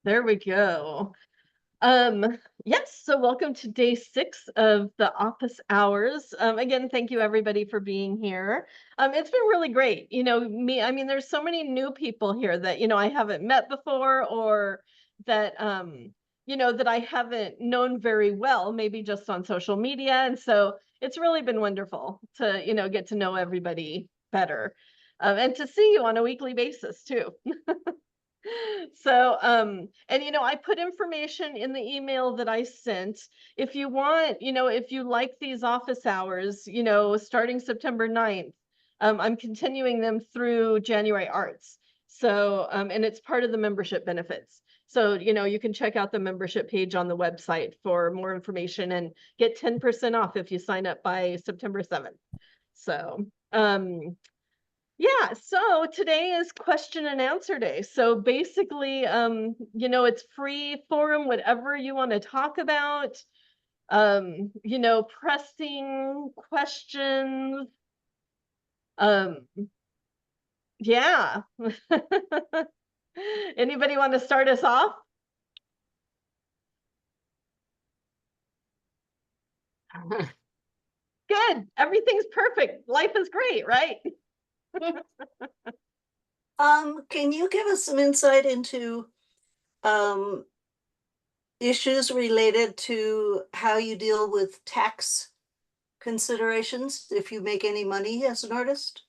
There we go. Yes, so welcome to day 6 of the office hours. Again, thank you everybody for being here. It's been really great. I mean, there's so many new people here that, I haven't met before or that, that I haven't known very well, maybe just on social media. And so it's really been wonderful to, get to know everybody better, and to see you on a weekly basis too. And I put information in the email that I sent. If you want, if you like these office hours, starting September 9th, I'm continuing them through January Arts. And it's part of the membership benefits. So, you can check out the membership page on the website for more information and get 10% off if you sign up by September 7th. So, yeah, so today is question and answer day. So basically, it's free forum, whatever you want to talk about, pressing questions. Um, yeah. Anybody want to start us off? Good. Everything's perfect. Life is great, right? Can you give us some insight into um, issues related to how you deal with tax considerations if you make any money as an artist?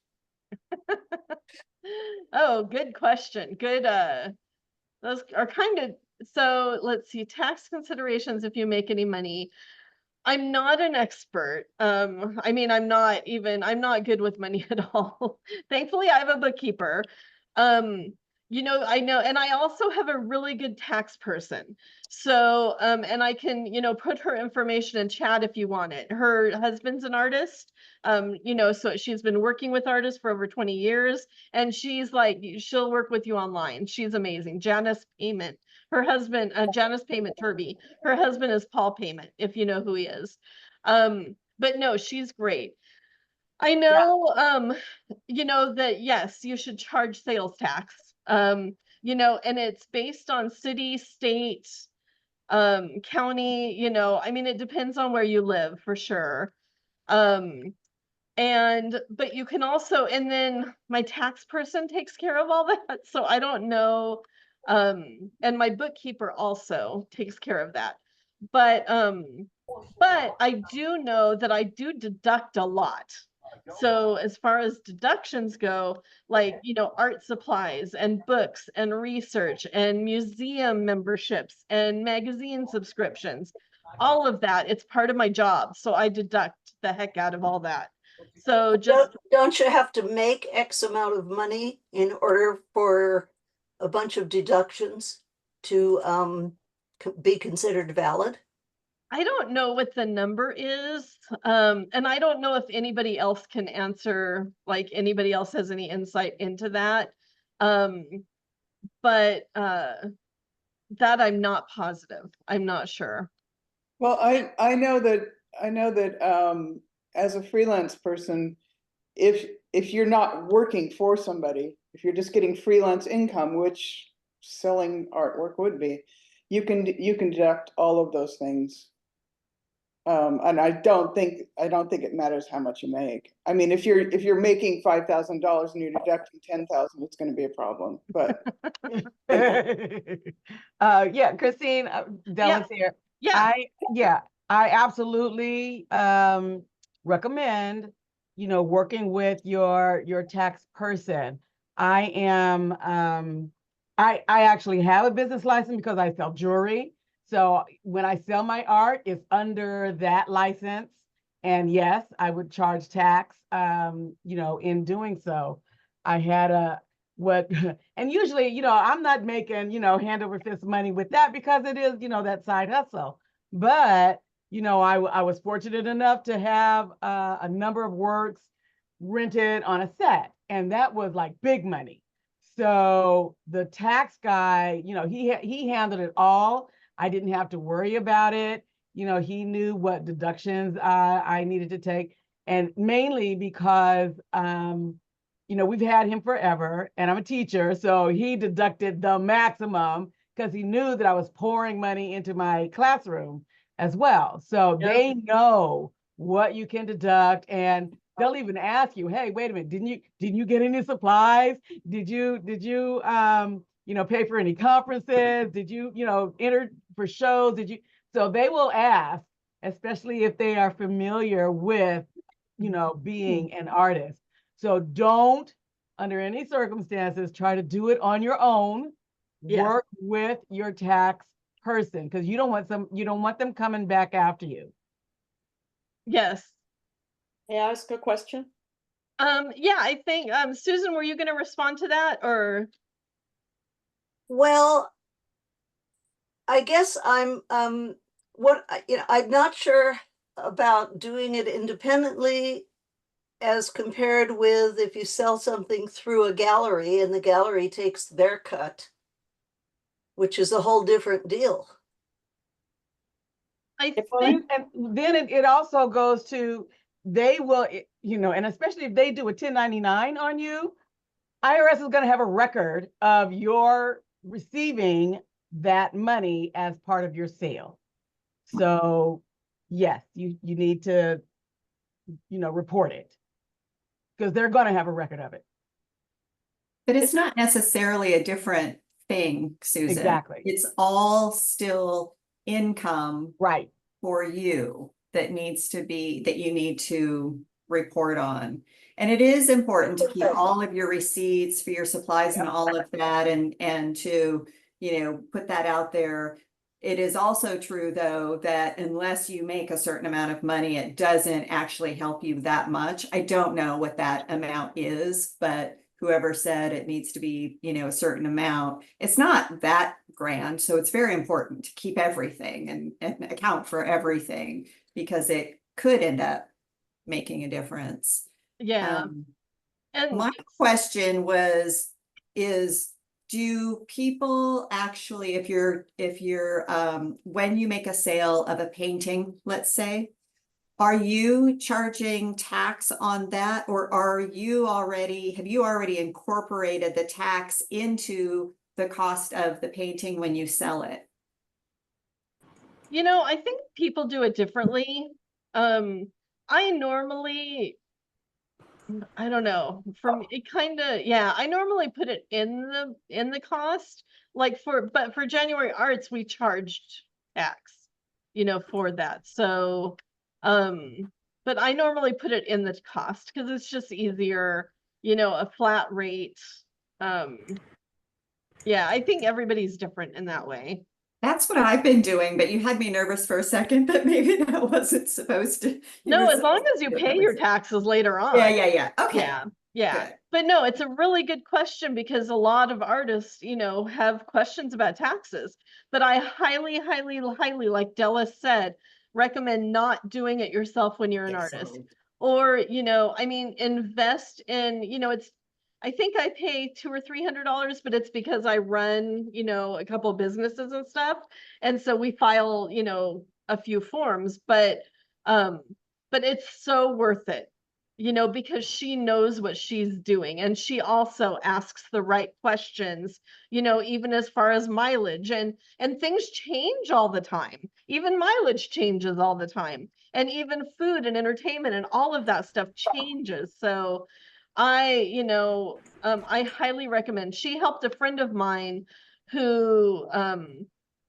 Oh, good question. Good. Those are kind of, so let's see, tax considerations if you make any money. I'm not an expert. I mean, I'm not good with money at all. Thankfully, I have a bookkeeper. Um, I know, and I also have a really good tax person. So, and I can, put her information in chat if you want it. Her husband's an artist. So she's been working with artists for over 20 years, and she'll work with you online. She's amazing. Janice Payment. Her husband, Janice Payment Turby. Her husband is Paul Payment, if you know who he is. But no, she's great. I know, that yes, you should charge sales tax. And it's based on city, state, county, I mean, it depends on where you live for sure. Um, but you can also, and then my tax person takes care of all that. So I don't know. And my bookkeeper also takes care of that. But I do know that I do deduct a lot. So as far as deductions go, like, art supplies and books and research and museum memberships and magazine subscriptions, all of that, it's part of my job. So I deduct the heck out of all that. So just, Don't you have to make X amount of money in order for a bunch of deductions to be considered valid? I don't know what the number is. And I don't know if anybody else can answer, like anybody else has any insight into that. Um, but that I'm not positive. I'm not sure. Well, I know that as a freelance person, if you're not working for somebody, if you're just getting freelance income, which selling artwork would be, you can deduct all of those things. And I don't think it matters how much you make. I mean, if you're making $5,000 and you're deducting 10,000, it's going to be a problem. But Yeah, Christine, Dylan's here. Yeah. I absolutely recommend, working with your tax person. I am I actually have a business license because I sell jewelry. So when I sell my art, it's under that license. And yes, I would charge tax in doing so. I had a what and usually, I'm not making, hand over fist money with that because it is, that side hustle. But, I was fortunate enough to have a number of works rented on a set, and that was like big money. So the tax guy, he handled it all. I didn't have to worry about it. He knew what deductions I needed to take, and mainly because we've had him forever, and I'm a teacher, so he deducted the maximum because he knew that I was pouring money into my classroom as well. So Yep. they know what you can deduct, and they'll even ask you, hey, wait a minute, didn't you get any supplies? Did you pay for any conferences? Did you enter for shows? So they will ask, especially if they are familiar with being an artist. So don't, under any circumstances, try to do it on your own. Yeah. Work with your tax person, because you don't want them coming back after you. Yes. May I ask a question? Yeah, I think, Susan, were you gonna respond to that, or? Well, I guess I'm I'm not sure about doing it independently as compared with if you sell something through a gallery and the gallery takes their cut, which is a whole different deal. I If think, And then it also goes to, they will, and especially if they do a 1099 on you, IRS is going to have a record of your receiving that money as part of your sale. So yes, you need to, report it, because they're going to have a record of it. But it's not necessarily a different thing, Susan. Exactly. It's all still income Right. for you that you need to report on. And it is important to keep all of your receipts for your supplies and all of that, and to, put that out there. It is also true, though, that unless you make a certain amount of money, it doesn't actually help you that much. I don't know what that amount is, but whoever said it needs to be, a certain amount, it's not that grand. So it's very important to keep everything and account for everything, because it could end up making a difference. yeah, and My question is, do people actually, if you're when you make a sale of a painting, let's say, are you charging tax on that, or have you already incorporated the tax into the cost of the painting when you sell it? I think people do it differently. I normally, I don't know, for me, it kind of, yeah, I normally put it in the cost, but for January Arts, we charged tax, for that. So, but I normally put it in the cost because it's just easier, a flat rate. Yeah, I think everybody's different in that way. That's what I've been doing, but you had me nervous for a second, but maybe that wasn't supposed to. No, as long as you pay your taxes later on. Yeah. Okay. Yeah. Good. But no, it's a really good question, because a lot of artists, have questions about taxes. But I highly, highly, highly, like Della said, recommend not doing it yourself when you're an artist. Or, invest in, I think I pay $200 or $300, but it's because I run, a couple businesses and stuff. And so we file, a few forms, but it's so worth it, because she knows what she's doing, and she also asks the right questions, even as far as mileage, and things change all the time. Even mileage changes all the time, and even food and entertainment and all of that stuff changes. So I highly recommend. She helped a friend of mine who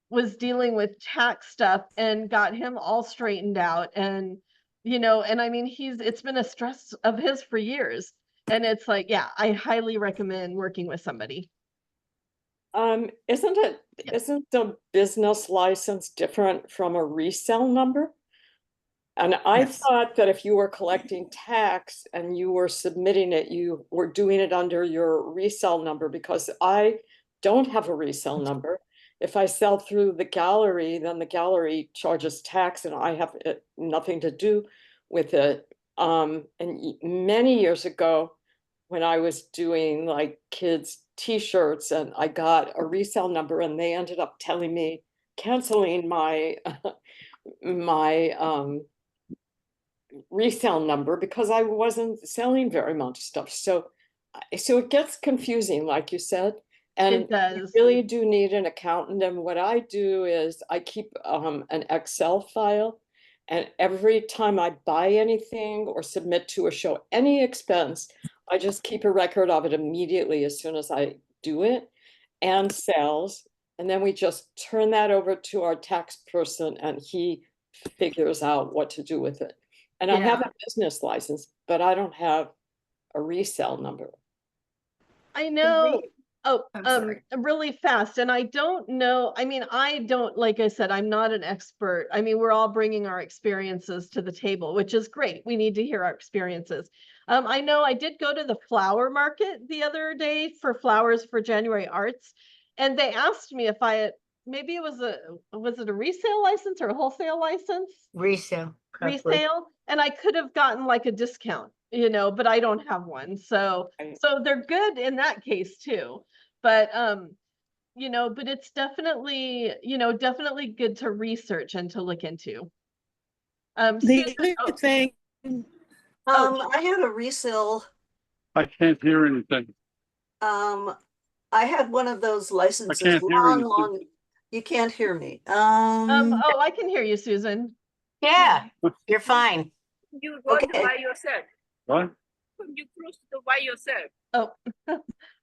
was dealing with tax stuff and got him all straightened out. And and I mean, it's been a stress of his for years. And it's like, yeah, I highly recommend working with somebody. Isn't the business license different from a resale number? And I Yes. thought that if you were collecting tax and you were submitting it, you were doing it under your resale number, because I don't have a resale number. If I sell through the gallery, then the gallery charges tax and I have nothing to do with it. And many years ago, when I was doing like kids' t-shirts, and I got a resale number, and they ended up telling me, canceling my resale number, because I wasn't selling very much stuff. So it gets confusing, like you said. And It you does. really do need an accountant. And what I do is I keep an Excel file. And every time I buy anything or submit to or show any expense, I just keep a record of it immediately as soon as I do it, and sales. And then we just turn that over to our tax person and he figures out what to do with it. And I have Yeah. a business license, but I don't have a resale number. I know. Oh, I'm sorry. really fast. And I don't know, I mean, I don't, like I said, I'm not an expert. I mean, we're all bringing our experiences to the table, which is great. We need to hear our experiences. I know I did go to the flower market the other day for flowers for January Arts. And they asked me if maybe it was it a resale license or a wholesale license? Resale. preferably. Resale, and I could have gotten like a discount, but I don't have one. So Right. they're good in that case too. But but it's definitely, definitely good to research and to look into. The Susan, other oh, thing, I had a resale, I can't hear anything. I had one of those licenses can't hear you, long, you can't hear me. oh, I can hear you, Susan. Yeah, you're fine. You want Okay. by yourself. What? You close to by yourself. Oh,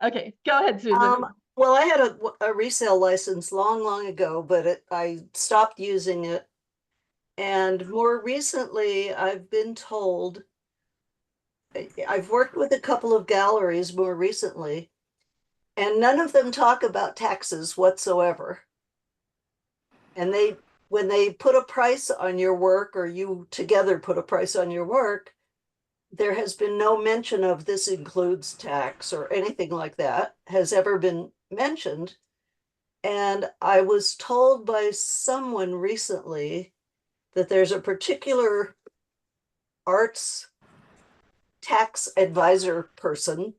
okay, go ahead, Susan. Well, I had a resale license long ago, but I stopped using it. And more recently, I've been told, I've worked with a couple of galleries more recently, and none of them talk about taxes whatsoever. And when they put a price on your work, or you together put a price on your work, there has been no mention of this includes tax or anything like that has ever been mentioned. And I was told by someone recently that there's a particular arts tax advisor person.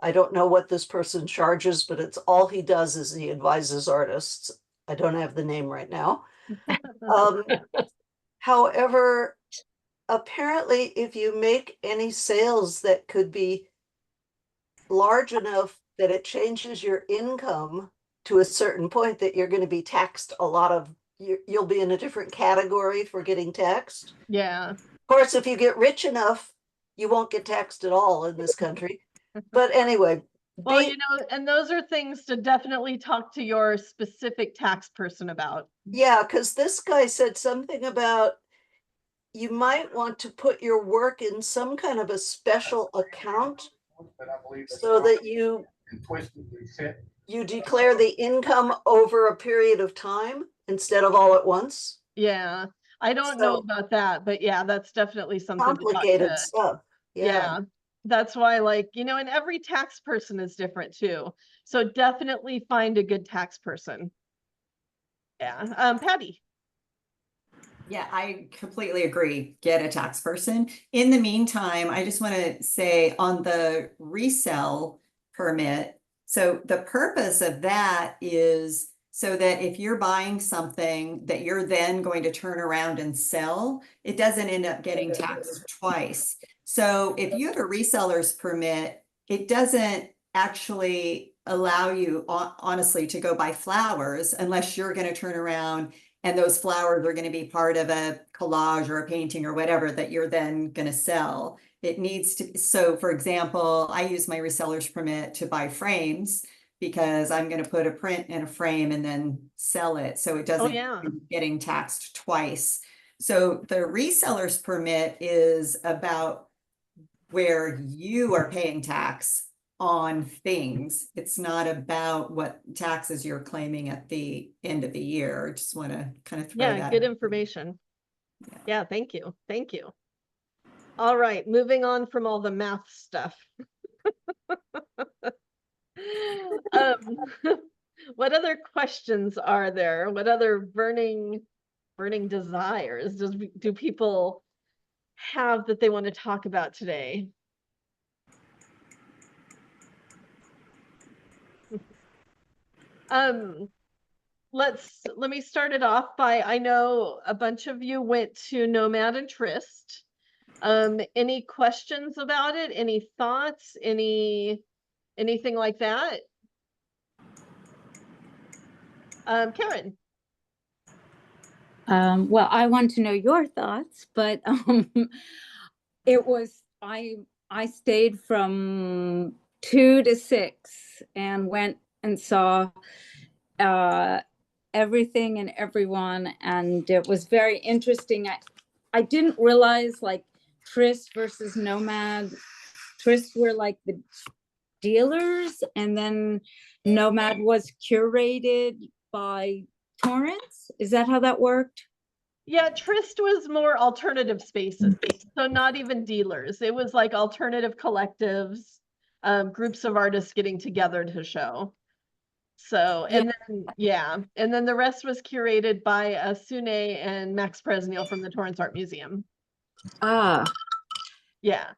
I don't know what this person charges, but it's all he does is he advises artists. I don't have the name right now. However, apparently, if you make any sales that could be large enough that it changes your income to a certain point, that you're going to be taxed you'll be in a different category for getting taxed. Yeah. Of course, if you get rich enough, you won't get taxed at all in this country. But anyway. Well, and those are things to definitely talk to your specific tax person about. Yeah, because this guy said something about you might want to put your work in some kind of a special account so that you declare the income over a period of time instead of all at once. Yeah, I don't know So- about that, but yeah, that's definitely something to talk Complicated to. stuff. Yeah, that's why, and every tax person is different too. So definitely find a good tax person. Yeah, Patty. Yeah, I completely agree. Get a tax person. In the meantime, I just want to say on the resale permit, so the purpose of that is so that if you're buying something that you're then going to turn around and sell, it doesn't end up getting taxed twice. So if you have a reseller's permit, it doesn't actually allow you honestly to go buy flowers unless you're going to turn around and those flowers are going to be part of a collage or a painting or whatever that you're then going to sell. It needs to, so for example, I use my reseller's permit to buy frames because I'm going to put a print in a frame and then sell it. So it doesn't getting taxed twice. So the reseller's permit is about where you are paying tax on things. It's not about what taxes you're claiming at the end of the year. I just want to kind of throw that. Yeah, good information. Yeah, thank you. Thank you. All right, moving on from all the math stuff. What other questions are there? What other burning desires do people have that they want to talk about today? Let me start it off by, I know a bunch of you went to Nomad and Trist. Any questions about it? Any thoughts? Anything like that? Karen. Well, I want to know your thoughts, but it was I stayed from 2 to 6 and went and saw everything and everyone, and it was very interesting. I didn't realize like Tryst versus Nomad. Tryst were like the dealers, and then Nomad was curated by Torrance. Is that how that worked? Yeah, Tryst was more alternative spaces, so not even dealers. It was like alternative collectives, groups of artists getting together to show. So, and then the rest was curated by Sune and Max Presneal from the Torrance Art Museum. Ah, Yeah.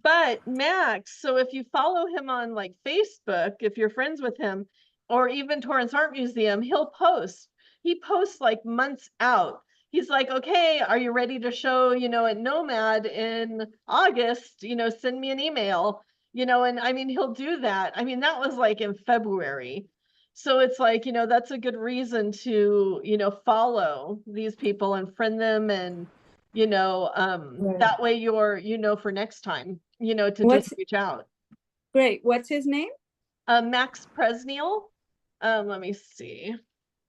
But Max, so if you follow him on like Facebook, if you're friends with him, or even Torrance Art Museum, he'll post. He posts like months out. He's like, okay, are you ready to show, at Nomad in August? Send me an email, and I mean, he'll do that. I mean, that was like in February. So it's like, that's a good reason to, follow these people and friend them, and that way you're, for next time, to What's- just reach out. great. What's his name? Max Presneal. Let me see.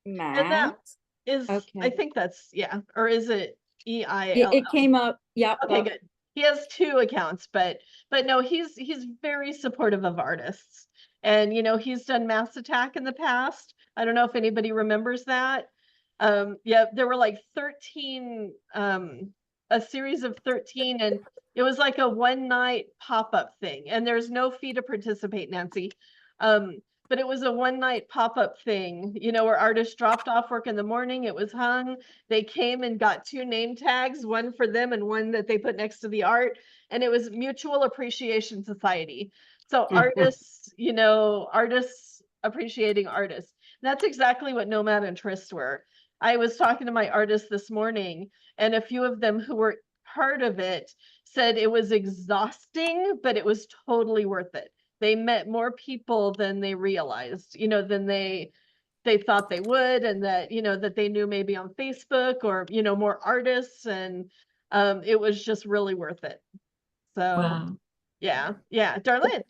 And that Max. is, I Okay. think that's, or is it EIL? It came up. Yeah. Okay, good. He has 2 accounts, but no, he's very supportive of artists. And he's done Mass Attack in the past. I don't know if anybody remembers that. Yeah, there were like 13, a series of 13, and it was like a one-night pop-up thing. And there's no fee to participate, Nancy. But it was a one-night pop-up thing, where artists dropped off work in the morning, it was hung, they came and got 2 name tags, one for them and one that they put next to the art, and it was Mutual Appreciation Society. So artists, artists appreciating artists. That's exactly what Nomad and Tryst were. I was talking to my artists this morning, and a few of them who were part of it said it was exhausting, but it was totally worth it. They met more people than they realized, than they thought they would, and that, that they knew maybe on Facebook, or, more artists, and it was just really worth it. So, Wow. yeah. Darlene.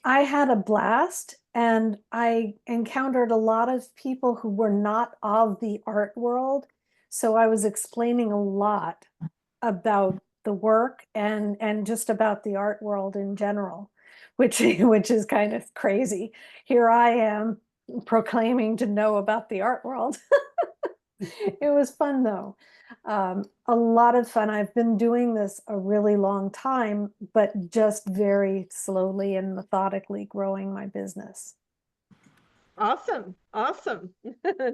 I had a blast, and I encountered a lot of people who were not of the art world. So I was explaining a lot about the work and just about the art world in general, which is kind of crazy. Here I am proclaiming to know about the art world. It was fun though. A lot of fun. I've been doing this a really long time, but just very slowly and methodically growing my business. Awesome.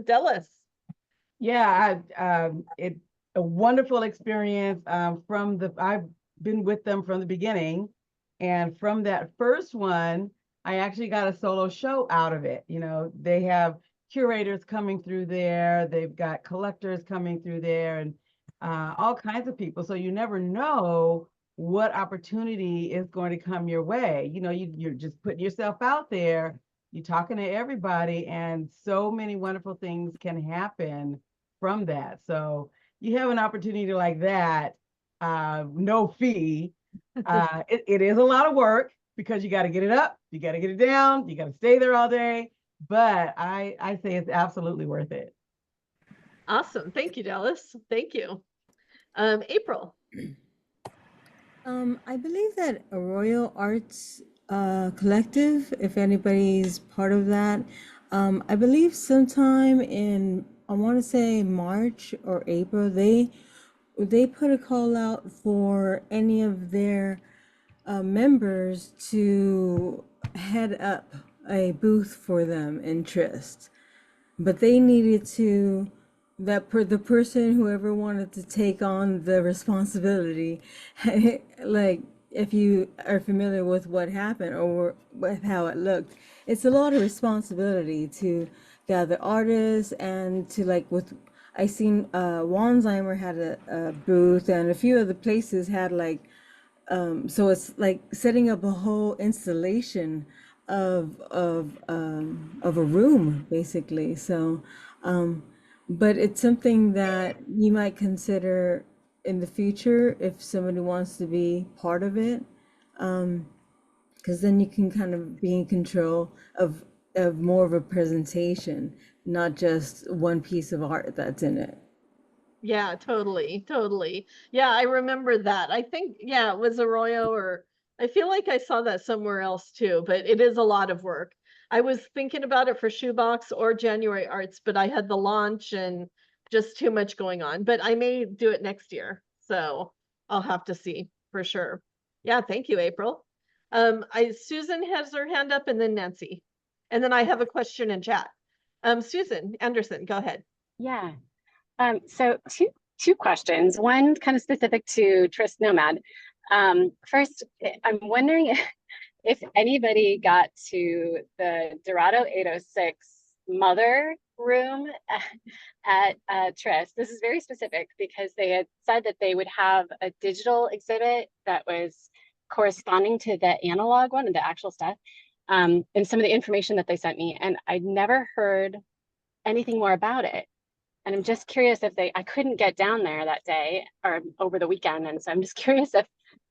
Dallas. Yeah, it's a wonderful experience. I've been with them from the beginning, and from that first one, I actually got a solo show out of it. They have curators coming through there, they've got collectors coming through there, and all kinds of people. So you never know what opportunity is going to come your way. You're just putting yourself out there, you're talking to everybody, and so many wonderful things can happen from that. So you have an opportunity like that, no fee. It is a lot of work, because you got to get it up, you got to get it down, you got to stay there all day. But I say it's absolutely worth it. Awesome. Thank you, Dallas. Thank you. April. I believe that Arroyo Arts Collective, if anybody's part of that, I believe sometime in, I want to say March or April, they put a call out for any of their members to head up a booth for them in Tryst. But they needed to, the person, whoever wanted to take on the responsibility, like, if you are familiar with what happened or with how it looked, it's a lot of responsibility to gather artists and to, like, I seen Wanzheimer had a booth, and a few other places had, like, so it's like setting up a whole installation of a room, basically. So, but it's something that you might consider in the future if somebody wants to be part of it, because then you can kind of be in control of more of a presentation, not just one piece of art that's in it. Yeah, totally, totally. Yeah, I remember that. I think, yeah, it was Arroyo, or I feel like I saw that somewhere else too, but it is a lot of work. I was thinking about it for Shoebox or January Arts, but I had the launch and just too much going on, but I may do it next year. So I'll have to see for sure. Yeah, thank you, April. Susan has her hand up, and then Nancy. And then I have a question in chat. Susan Anderson, go ahead. Yeah. So two questions. One kind of specific to Tris Nomad. First, I'm wondering if anybody got to the Dorado 806 mother room at Tris. This is very specific because they had said that they would have a digital exhibit that was corresponding to the analog one and the actual stuff, and some of the information that they sent me. And I'd never heard anything more about it. And I'm just curious if I couldn't get down there that day or over the weekend. And so I'm just curious if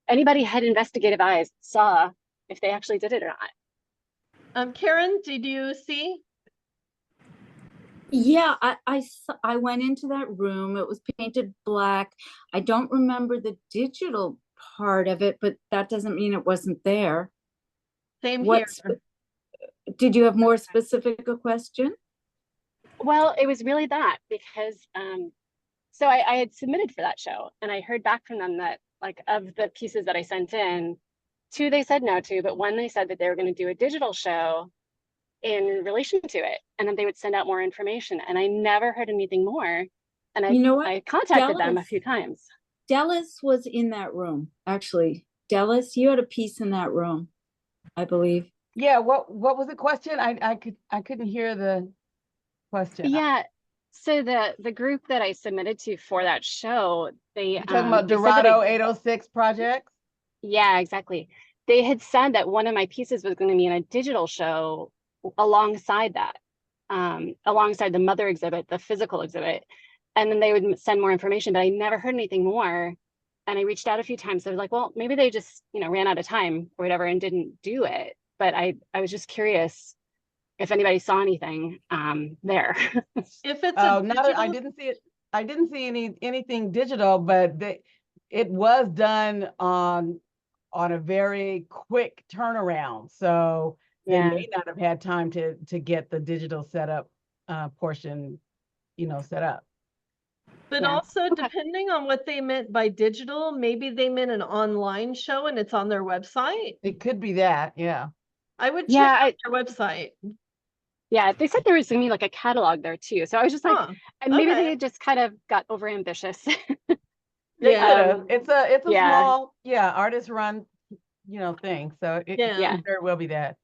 anybody had investigative eyes, saw if they actually did it or not. Karen, did you see? Yeah, I went into that room. It was painted black. I don't remember the digital part of it, but that doesn't mean it wasn't there. Same here. Did you have more specific a question? Well, it was really that because so I had submitted for that show and I heard back from them that like of the pieces that I sent in, 2 they said no to, but 1 they said that they were going to do a digital show in relation to it, and then they would send out more information. And I never heard anything more. And I contacted them a few times. Dallas was in that room, actually. Dallas, you had a piece in that room, I believe. Yeah, what was the question? I couldn't hear the question. Yeah. So the group that I submitted to for that show, You're talking about Dorado 806 projects? Yeah, exactly. They had said that one of my pieces was going to be in a digital show alongside that, alongside the mother exhibit, the physical exhibit. And then they would send more information, but I never heard anything more. And I reached out a few times. So I was like, well, maybe they just, ran out of time or whatever and didn't do it. But I was just curious if anybody saw anything there. If it's I didn't see it. I didn't see anything digital, but it was done on a very quick turnaround. So they may not have had time to get the digital setup portion, set up. But also, depending on what they meant by digital, maybe they meant an online show and it's on their website. It could be that, yeah. I would check out their website. Yeah, they said there was gonna be like a catalog there too. So I was just like, and maybe they just kind of got overambitious. It's a small, artist run, thing. So it very well be that.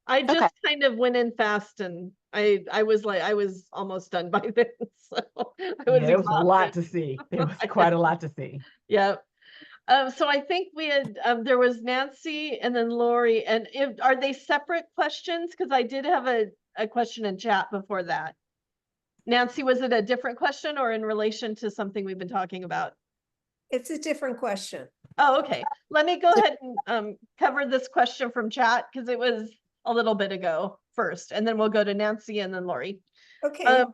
I just kind of went in fast and I was almost done by then. So it was a lot to see. It was quite a lot to see. Yeah. So I think we had there was Nancy and then Lori, and are they separate questions? Because I did have a question in chat before that. Nancy, was it a different question or in relation to something we've been talking about? It's a different question. Oh, okay. Let me go ahead and cover this question from chat because it was a little bit ago first, and then we'll go to Nancy and then Lori. Okay.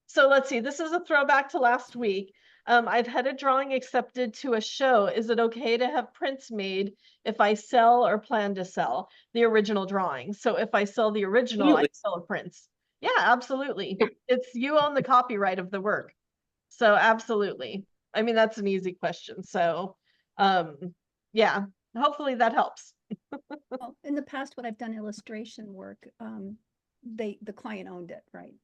So let's see. This is a throwback to last week. I've had a drawing accepted to a show. Is it okay to have prints made if I sell or plan to sell the original drawing? So if I sell the original, I sell prints. Yeah, absolutely. You own the copyright of the work. So absolutely. I mean, that's an easy question. So yeah, hopefully that helps. Well, in the past, when I've done illustration work, the client owned it, right?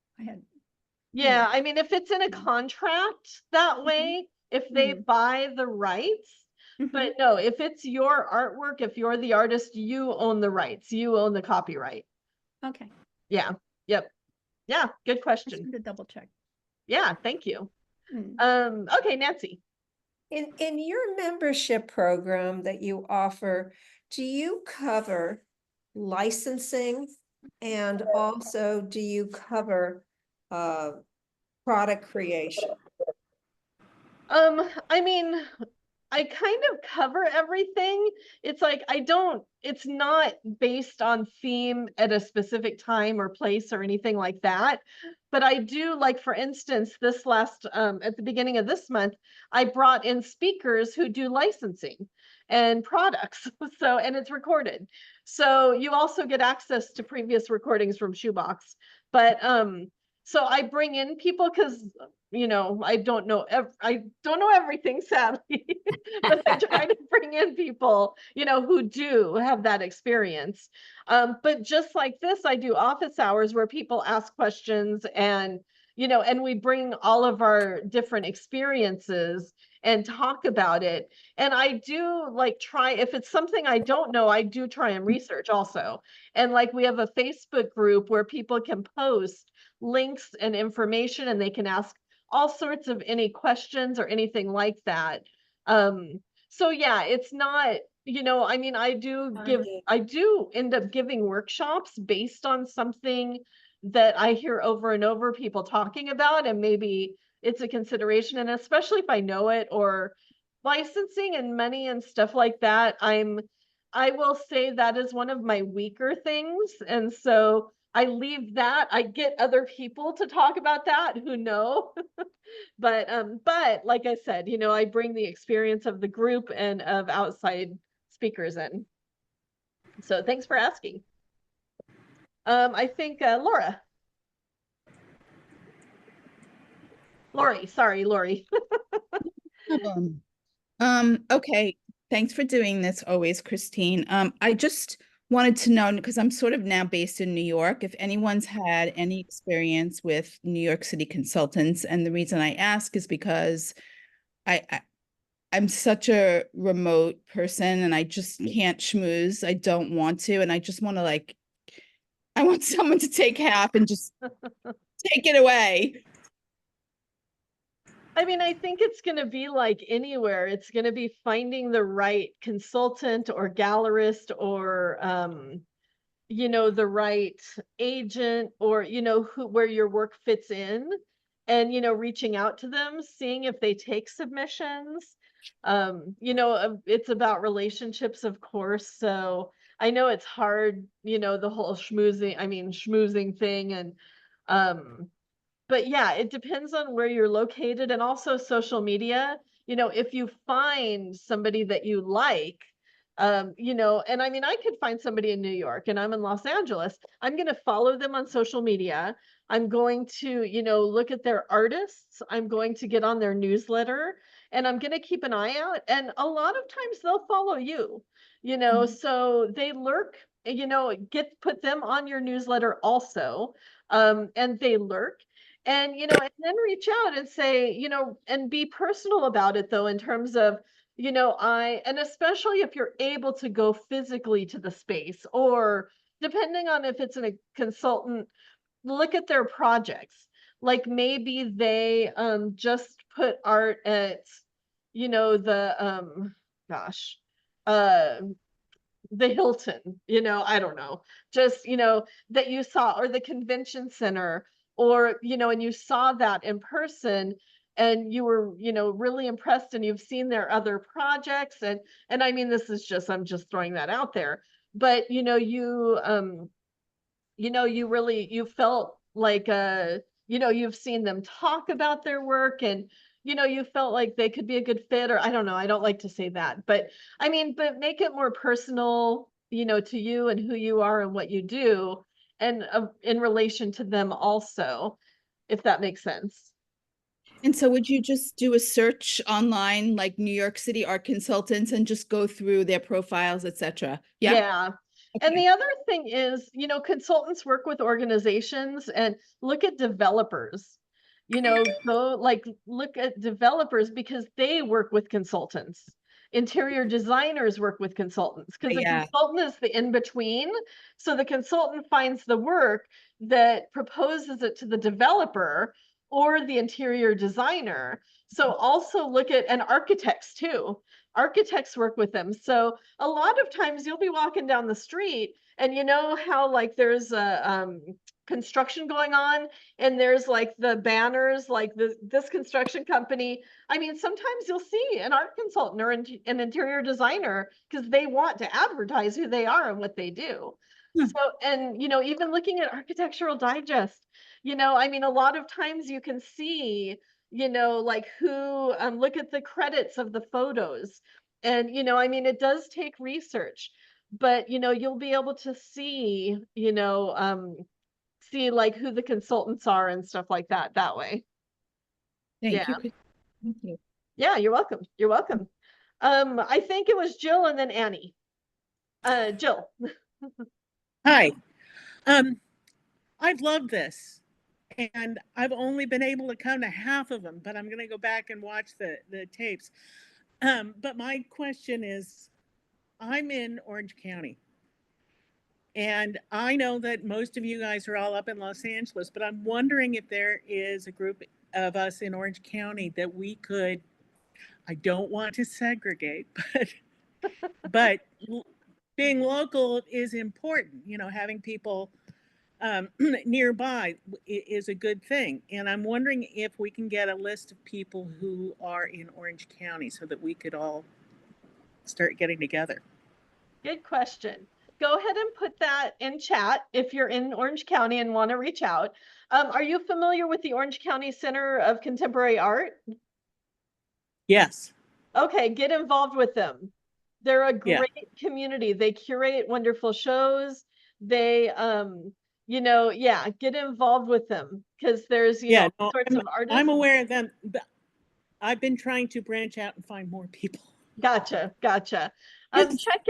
Yeah, I mean, if it's in a contract that way, if they buy the rights, but no, if it's your artwork, if you're the artist, you own the rights, you own the copyright. Okay. Yeah. Yep. Yeah. Good question. Just to double check. Yeah. Thank you. Okay, Nancy. In your membership program that you offer, do you cover licensing? And also, do you cover product creation? I mean, I kind of cover everything. It's like it's not based on theme at a specific time or place or anything like that. But I do, like, for instance, this last at the beginning of this month, I brought in speakers who do licensing and products. So, and it's recorded. So you also get access to previous recordings from Shoebox. But so I bring in people because I don't know everything, sadly, but I try to bring in people, who do have that experience. But just like this, I do office hours where people ask questions and we bring all of our different experiences and talk about it. And I do try, if it's something I don't know, I do try and research also. And we have a Facebook group where people can post links and information and they can ask all sorts of any questions or anything like that. So yeah, it's not, I mean, I do end up giving workshops based on something that I hear over and over people talking about, and maybe it's a consideration. And especially if I know it, or licensing and money and stuff like that, I will say that is one of my weaker things. And so I leave that. I get other people to talk about that who know. But like I said, I bring the experience of the group and of outside speakers in. So thanks for asking. I think Laura. Lori, sorry, Lori. Okay, thanks for doing this always, Christine. I just wanted to know, because I'm sort of now based in New York, if anyone's had any experience with New York City consultants. And the reason I ask is because I'm such a remote person and I just can't schmooze. I don't want to, and I just want to I want someone to take half and just take it away. I mean, I think it's going to be like anywhere. It's going to be finding the right consultant or gallerist or, the right agent, or, where your work fits in, and, reaching out to them, seeing if they take submissions. It's about relationships, of course. So I know it's hard, the whole schmoozing thing. And, but yeah, it depends on where you're located, and also social media. If you find somebody that you like, and I mean, I could find somebody in New York and I'm in Los Angeles, I'm going to follow them on social media. I'm going to, look at their artists. I'm going to get on their newsletter, and I'm going to keep an eye out. And a lot of times they'll follow you, so they lurk, put them on your newsletter also. And they lurk. And, and then reach out and say, and be personal about it, though, in terms of, and especially if you're able to go physically to the space, or depending on if it's a consultant, look at their projects. Like maybe they just put art at, the Hilton, I don't know, just, that you saw, or the convention center, or, and you saw that in person and you were, really impressed, and you've seen their other projects. And I mean, I'm just throwing that out there, but, you felt like, you've seen them talk about their work, and, you felt like they could be a good fit, or I don't know, I don't like to say that, but I mean, but make it more personal, to you and who you are and what you do, and in relation to them also, if that makes sense. And so would you just do a search online, like New York City art consultants, and just go through their profiles, etc.? Yeah. Okay. And the other thing is, consultants work with organizations, and look at developers, look at developers, because they work with consultants. Interior designers work with consultants, because the consultant is the in-between. So the consultant finds the work that proposes it to the developer or the interior designer. So also look at, and architects too. architects work with them. So a lot of times you'll be walking down the street and you know how like there's a construction going on and there's like the banners, like this construction company. I mean, sometimes you'll see an art consultant or an interior designer because they want to advertise who they are and what they do. So, and, you know, even looking at Architectural Digest, you know, I mean, a lot of times you can see, you know, like who, look at the credits of the photos. And, you know, I mean, it does take research, but, you know, you'll be able to see, you know, see like who the consultants are and stuff like that way. Thank Yeah. you. Thank you. Yeah, you're welcome. You're welcome. I think it was Jill and then Annie. Jill. Hi. I've loved this, and I've only been able to come to half of them, but I'm going to go back and watch the tapes. But my question is, I'm in Orange County, and I know that most of you guys are all up in Los Angeles, but I'm wondering if there is a group of us in Orange County that we could, I don't want to segregate, but being local is important. You know, having people nearby is a good thing. And I'm wondering if we can get a list of people who are in Orange County so that we could all start getting together. Good question. Go ahead and put that in chat if you're in Orange County and want to reach out. Are you familiar with the Orange County Center of Contemporary Art? Yes. Okay, get involved with them. They're a great community. They curate wonderful shows. They, you know, yeah, get involved with them because there's, you know, all sorts of artists. I'm aware of them, but I've been trying to branch out and find more people. Gotcha. Check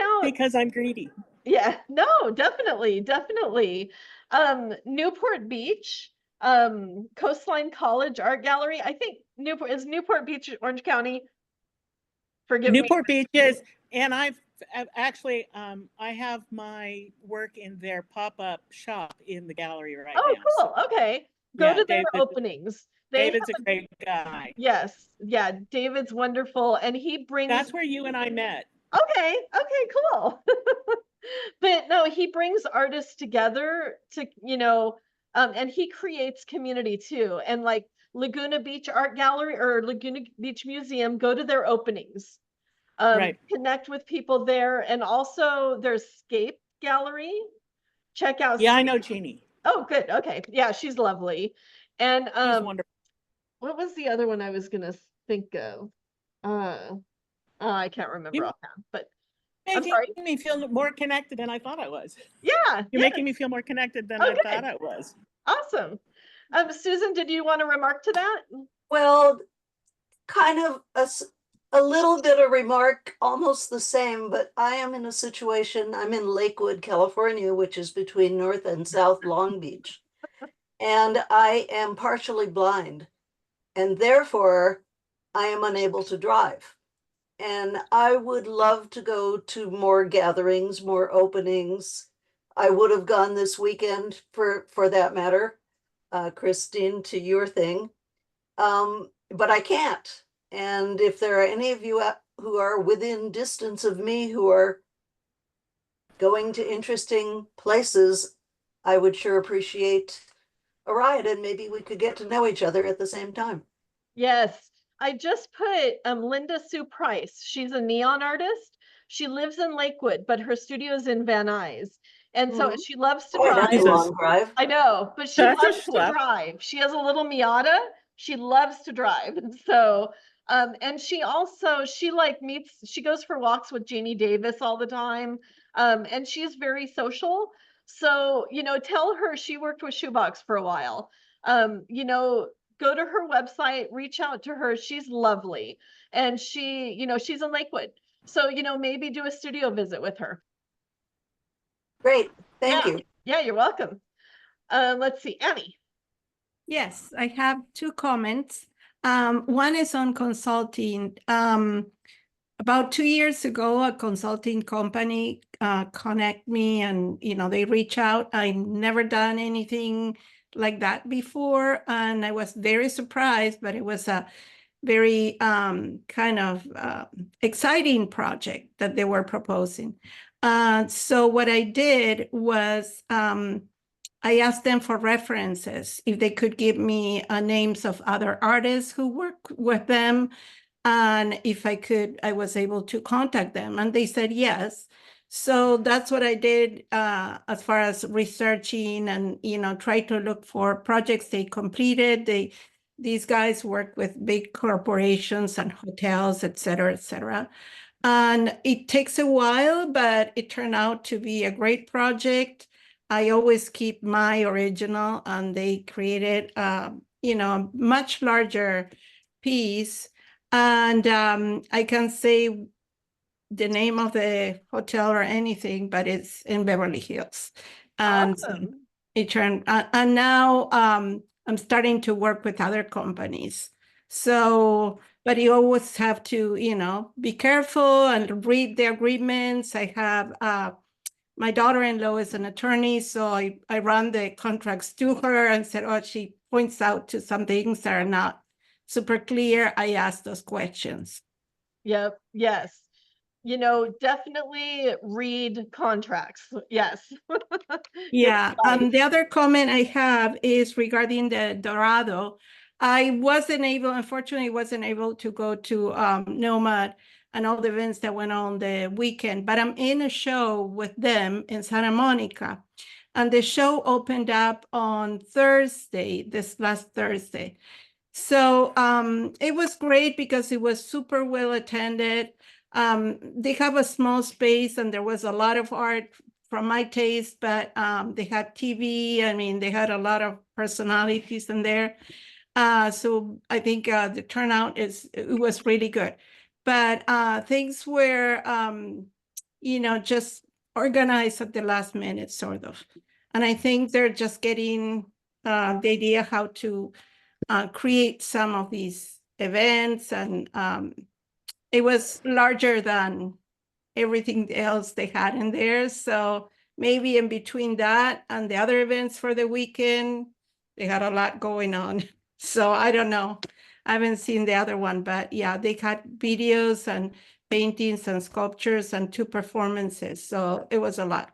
out, because I'm greedy. Yeah, no, definitely. Newport Beach, Coastline College Art Gallery. I think Newport Beach, Orange County. Forgive me. Newport Beach is, and I've actually, I have my work in their pop-up shop in the gallery right now. Oh, cool. Okay. Go to their openings. David's a great guy. Yes. Yeah. David's wonderful. And he brings. That's where you and I met. Okay. Cool. But no, he brings artists together to, you know, and he creates community too. And like Laguna Beach Art Gallery or Laguna Beach Museum, go to their openings. Connect with people there. And also there's Scape Gallery. Check out. Yeah, I know Jeannie. Oh, good. Okay. Yeah, she's lovely. And she's wonderful. What was the other one I was gonna think of? I can't remember offhand, but making me feel more connected than I thought I was. Yeah. You're making me feel more connected than I thought I was. Awesome. Susan, did you want to remark to that? Well, kind of a little bit of remark, almost the same, but I am in a situation, I'm in Lakewood, California, which is between North and South Long Beach. And I am partially blind, and therefore I am unable to drive. And I would love to go to more gatherings, more openings. I would have gone this weekend for that matter, Christine, to your thing. But I can't. And if there are any of you who are within distance of me who are going to interesting places, I would sure appreciate a ride, and maybe we could get to know each other at the same time. Yes. I just put Linda Sue Price. She's a neon artist. She lives in Lakewood, but her studio is in Van Nuys. And so she loves to drive. That's a long drive. I know, but she loves to drive. She has a little Miata. She loves to drive. So, and she like meets, she goes for walks with Jeannie Davis all the time. And she's very social. So, you know, tell her she worked with Shoebox for a while. You know, go to her website, reach out to her. She's lovely. And she, you know, she's in Lakewood. So, you know, maybe do a studio visit with her. Great. Thank you. Yeah, you're welcome. Let's see, Annie. Yes, I have two comments. One is on consulting. About 2 years ago, a consulting company connect me and, you know, they reach out. I never done anything like that before. And I was very surprised, but it was a very kind of exciting project that they were proposing. So what I did was I asked them for references, if they could give me names of other artists who work with them, and if I was able to contact them, and they said yes. So that's what I did as far as researching and, try to look for projects they completed. These guys work with big corporations and hotels, et cetera, et cetera. And it takes a while, but it turned out to be a great project. I always keep my original, and they created, a much larger piece. And I can't say the name of the hotel or anything, but it's in Beverly Hills. And Awesome. it turned, and now I'm starting to work with other companies. So, but you always have to, be careful and read the agreements. I have my daughter-in-law is an attorney, so I run the contracts to her and said, oh, she points out to some things that are not super clear. I ask those questions. Yep. Yes. Definitely read contracts. Yes. Yeah. The other comment I have is regarding the Dorado. Unfortunately, wasn't able to go to Nomad and all the events that went on the weekend, but I'm in a show with them in Santa Monica. And the show opened up on Thursday, this last Thursday. So it was great because it was super well attended. They have a small space and there was a lot of art from my taste, but they had TV. I mean, they had a lot of personalities in there. So I think the turnout it was really good. But things were, just organized at the last minute, sort of. And I think they're just getting the idea how to create some of these events. And it was larger than everything else they had in there. So maybe in between that and the other events for the weekend, they had a lot going on. So I don't know. I haven't seen the other one, but yeah, they had videos and paintings and sculptures and 2 performances. So it was a lot.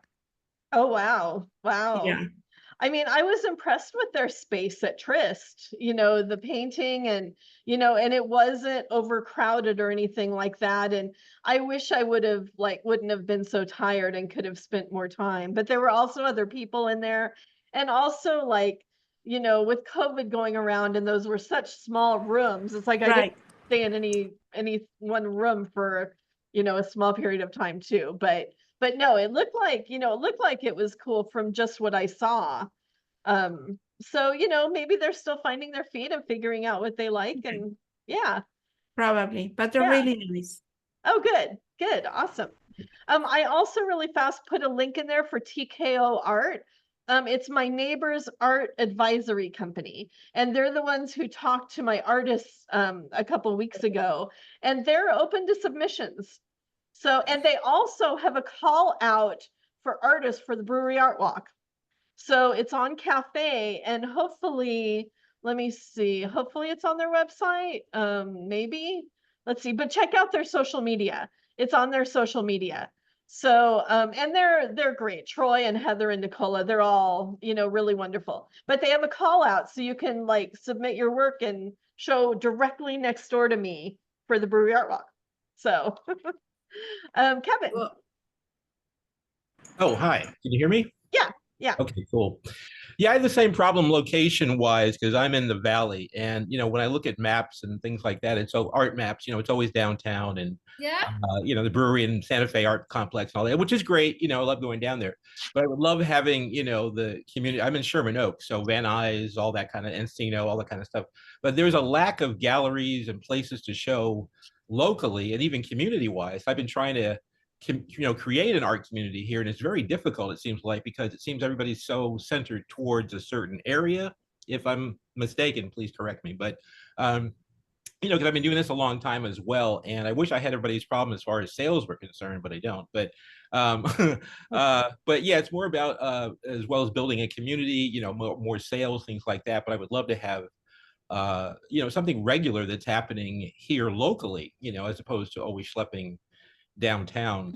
Oh, wow. Wow. Yeah. I mean, I was impressed with their space at Trist, the painting and it wasn't overcrowded or anything like that. And I wish I wouldn't have been so tired and could have spent more time, but there were also other people in there. And also with COVID going around and those were such small rooms, it's like I didn't stay in any one room for, a small period of time too. But no, it looked like it was cool from just what I saw. So, maybe they're still finding their feet and figuring out what they like. And yeah. Probably, but they're really nice. Oh, good. Good. Awesome. I also really fast put a link in there for TKO Art. It's my neighbor's art advisory company, and they're the ones who talked to my artists a couple weeks ago, and they're open to submissions. So, and they also have a call out for artists for the Brewery Art Walk. So it's on Cafe, and hopefully, let me see, hopefully it's on their website, maybe, let's see, but check out their social media. It's on their social media. So, and they're great. Troy and Heather and Nicola, they're all, really wonderful, but they have a call out so you can submit your work and show directly next door to me for the Brewery Art Walk. So, Kevin. Oh, hi. Can you hear me? Yeah. Yeah. Okay, cool. Yeah, I have the same problem location wise because I'm in the valley, and when I look at maps and things like that, and so art maps, it's always downtown and the brewery and Santa Fe Art Complex and all that, which is great. I love going down there, but I would love having the community. I'm in Sherman Oaks, so Van Nuys, all that kind of Encino, all that kind of stuff. But there's a lack of galleries and places to show locally and even community wise. I've been trying to create an art community here, and it's very difficult, it seems like, because it seems everybody's so centered towards a certain area. If I'm mistaken, please correct me, but because I've been doing this a long time as well, and I wish I had everybody's problem as far as sales were concerned, but I don't. But but yeah, it's more about as well as building a community, more sales, things like that. But I would love to have something regular that's happening here locally, as opposed to always schlepping downtown.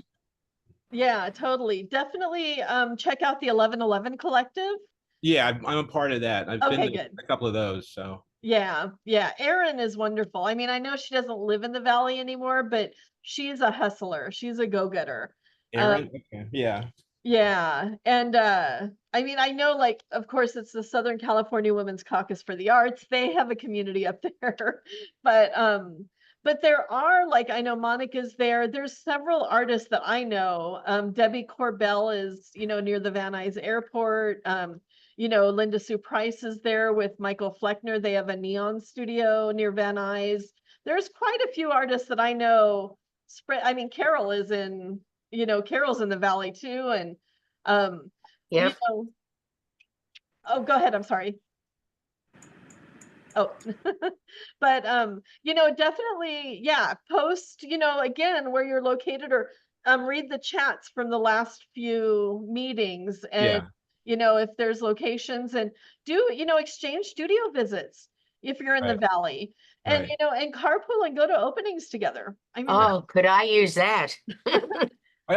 Yeah, totally. Definitely check out the 1111 Collective. Yeah, I'm a part of that. I've Okay, been to good. a couple of those, so. Yeah, Erin is wonderful. I mean, I know she doesn't live in the Valley anymore, but she's a hustler. She's a go-getter. Erin, okay, yeah. Yeah, and I mean, I know, like, of course, it's the Southern California Women's Caucus for the Arts. They have a community up there, but there are, like, I know Monica's there. There's several artists that I know. Debbie Corbell is, near the Van Nuys Airport. Linda Sue Price is there with Michael Fleckner. They have a neon studio near Van Nuys. There's quite a few artists that I know. I mean, Carol is in. Carol's in the Valley too. And, Yep. oh, go ahead. I'm sorry. Oh, but, definitely, yeah, post, again, where you're located, or, read the chats from the last few meetings, and, if there's locations, and do, exchange studio visits if you're in the Valley, and, and carpool and go to openings together. I mean, Oh, could I use that? I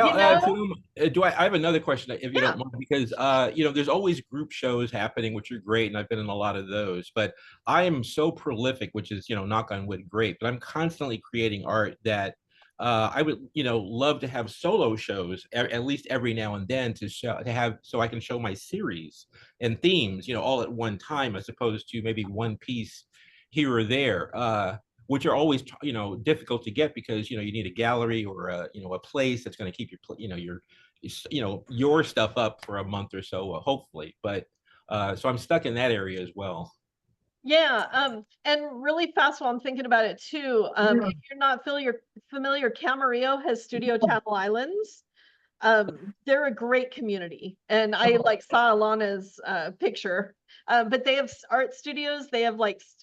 have another question, if you don't mind, because there's always group shows happening, which are great, and I've been in a lot of those. But I am so prolific, which is knock on wood, great. But I'm constantly creating art that I would love to have solo shows at least every now and then so I can show my series and themes all at one time, as opposed to maybe one piece here or there. Which are always difficult to get, because you need a gallery or a place that's going to keep your stuff up for a month or so, hopefully. But so I'm stuck in that area as well. Yeah, and really fast while I'm thinking about it too, if you're not familiar, Camarillo has Studio Channel Islands. They're a great community, and I saw Alana's picture. But they have art studios. They have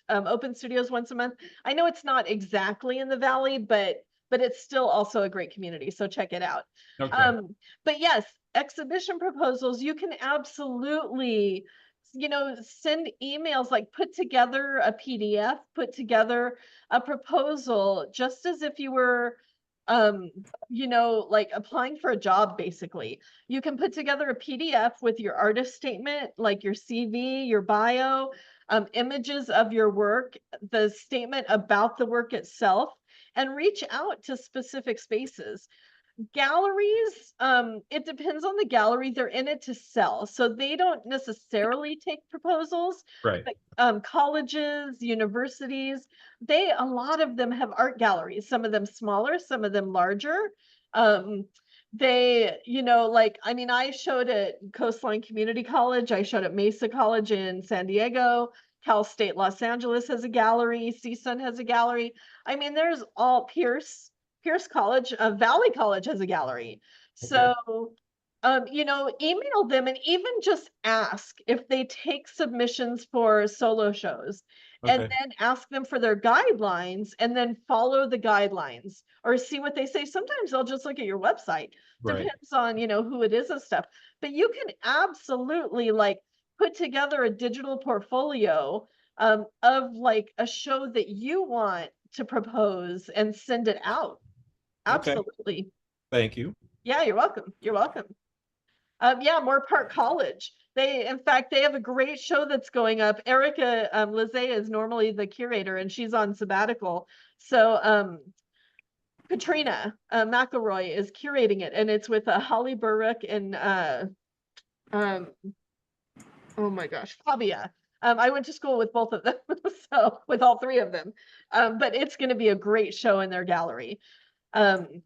open studios once a month. I know it's not exactly in the Valley, but it's still also a great community. So check it out. Okay. But yes, exhibition proposals, you can absolutely, send emails, put together a PDF, put together a proposal, just as if you were applying for a job. Basically, you can put together a PDF with your artist statement, like your CV, your bio, images of your work, the statement about the work itself, and reach out to specific spaces. Galleries, it depends on the gallery. They're in it to sell, so they don't necessarily take proposals. Right. But, colleges, universities, a lot of them have art galleries, some of them smaller, some of them larger. They, I mean, I showed at Coastline Community College, I showed at Mesa College in San Diego, Cal State Los Angeles has a gallery, CSUN has a gallery. I mean, there's all Pierce College, Valley College has a gallery. So, email them and even just ask if they take submissions for solo shows, and then ask them for their guidelines, and then follow the guidelines or see what they say. Sometimes they'll just look at your website. Depends on, who it is and stuff. But you can absolutely put together a digital portfolio of a show that you want to propose and send it out. Absolutely. Okay. Thank you. Yeah, you're welcome. You're welcome. Yeah, Moore Park College. In fact, they have a great show that's going up. Erica Lizzie is normally the curator, and she's on sabbatical. So Katrina McElroy is curating it, and it's with Holly Burrick and oh my gosh, Fabia. I went to school with both of them, so with all three of them. But it's going to be a great show in their gallery. And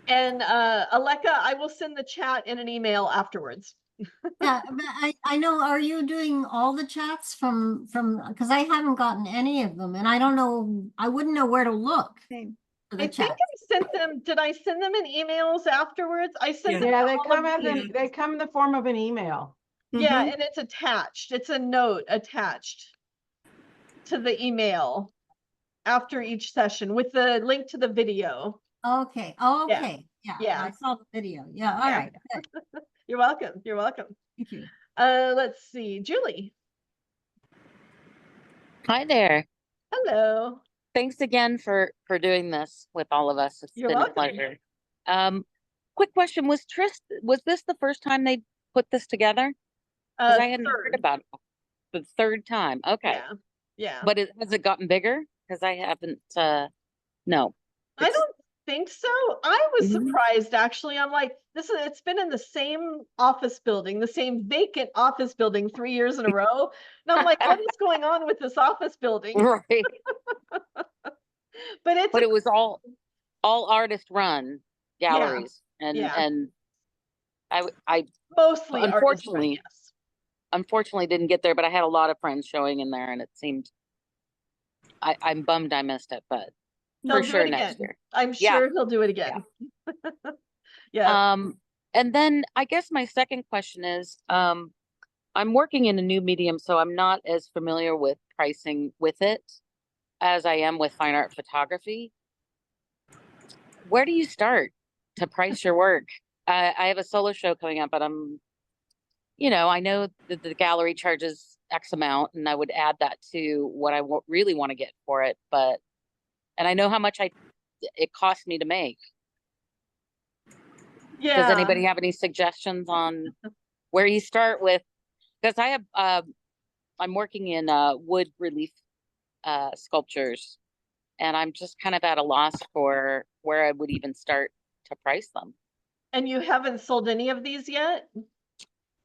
Aleka, I will send the chat in an email afterwards. Yeah, but I know, are you doing all the chats from, because I haven't gotten any of them, and I don't know, I wouldn't know where to look. I think I sent them, did I send them in emails afterwards? I sent them. Yeah, they come in the form of an email. Yeah, and it's attached. It's a note attached to the email after each session with the link to the video. Okay. Okay. Yeah. I saw the video. Yeah. All right. Good. You're welcome. You're welcome. Thank you. Let's see, Julie. Hi there. Hello. Thanks again for doing this with all of us. It's You're been a welcome. pleasure. Quick question, was this the first time they put this together? Because I hadn't heard Third. about it. The third time. Okay. Yeah. Yeah. But has it gotten bigger? Because I haven't no. I don't think so. I was Mhm. surprised actually. I'm like, it's been in the same office building, the same vacant office building 3 years in a row. And I'm like, what is going on with this office building? Right. But it's But it was all artist run galleries yeah. and I Mostly artist run, unfortunately yes. unfortunately didn't get there, but I had a lot of friends showing in there and it seemed I'm bummed I missed it, but He'll for do sure it next again. year. I'm Yeah. sure he'll do it again. Yeah. And then I guess my second question is, I'm working in a new medium, so I'm not as familiar with pricing with it as I am with fine art photography. Where do you start to price your work? I have a solo show coming up, but I know that the gallery charges X amount, and I would add that to what I really want to get for it. And I know how much it costs me to make. Yeah. Does anybody have any suggestions on where you start with? Because I have, I'm working in wood relief sculptures, and I'm just kind of at a loss for where I would even start to price them. And you haven't sold any of these yet?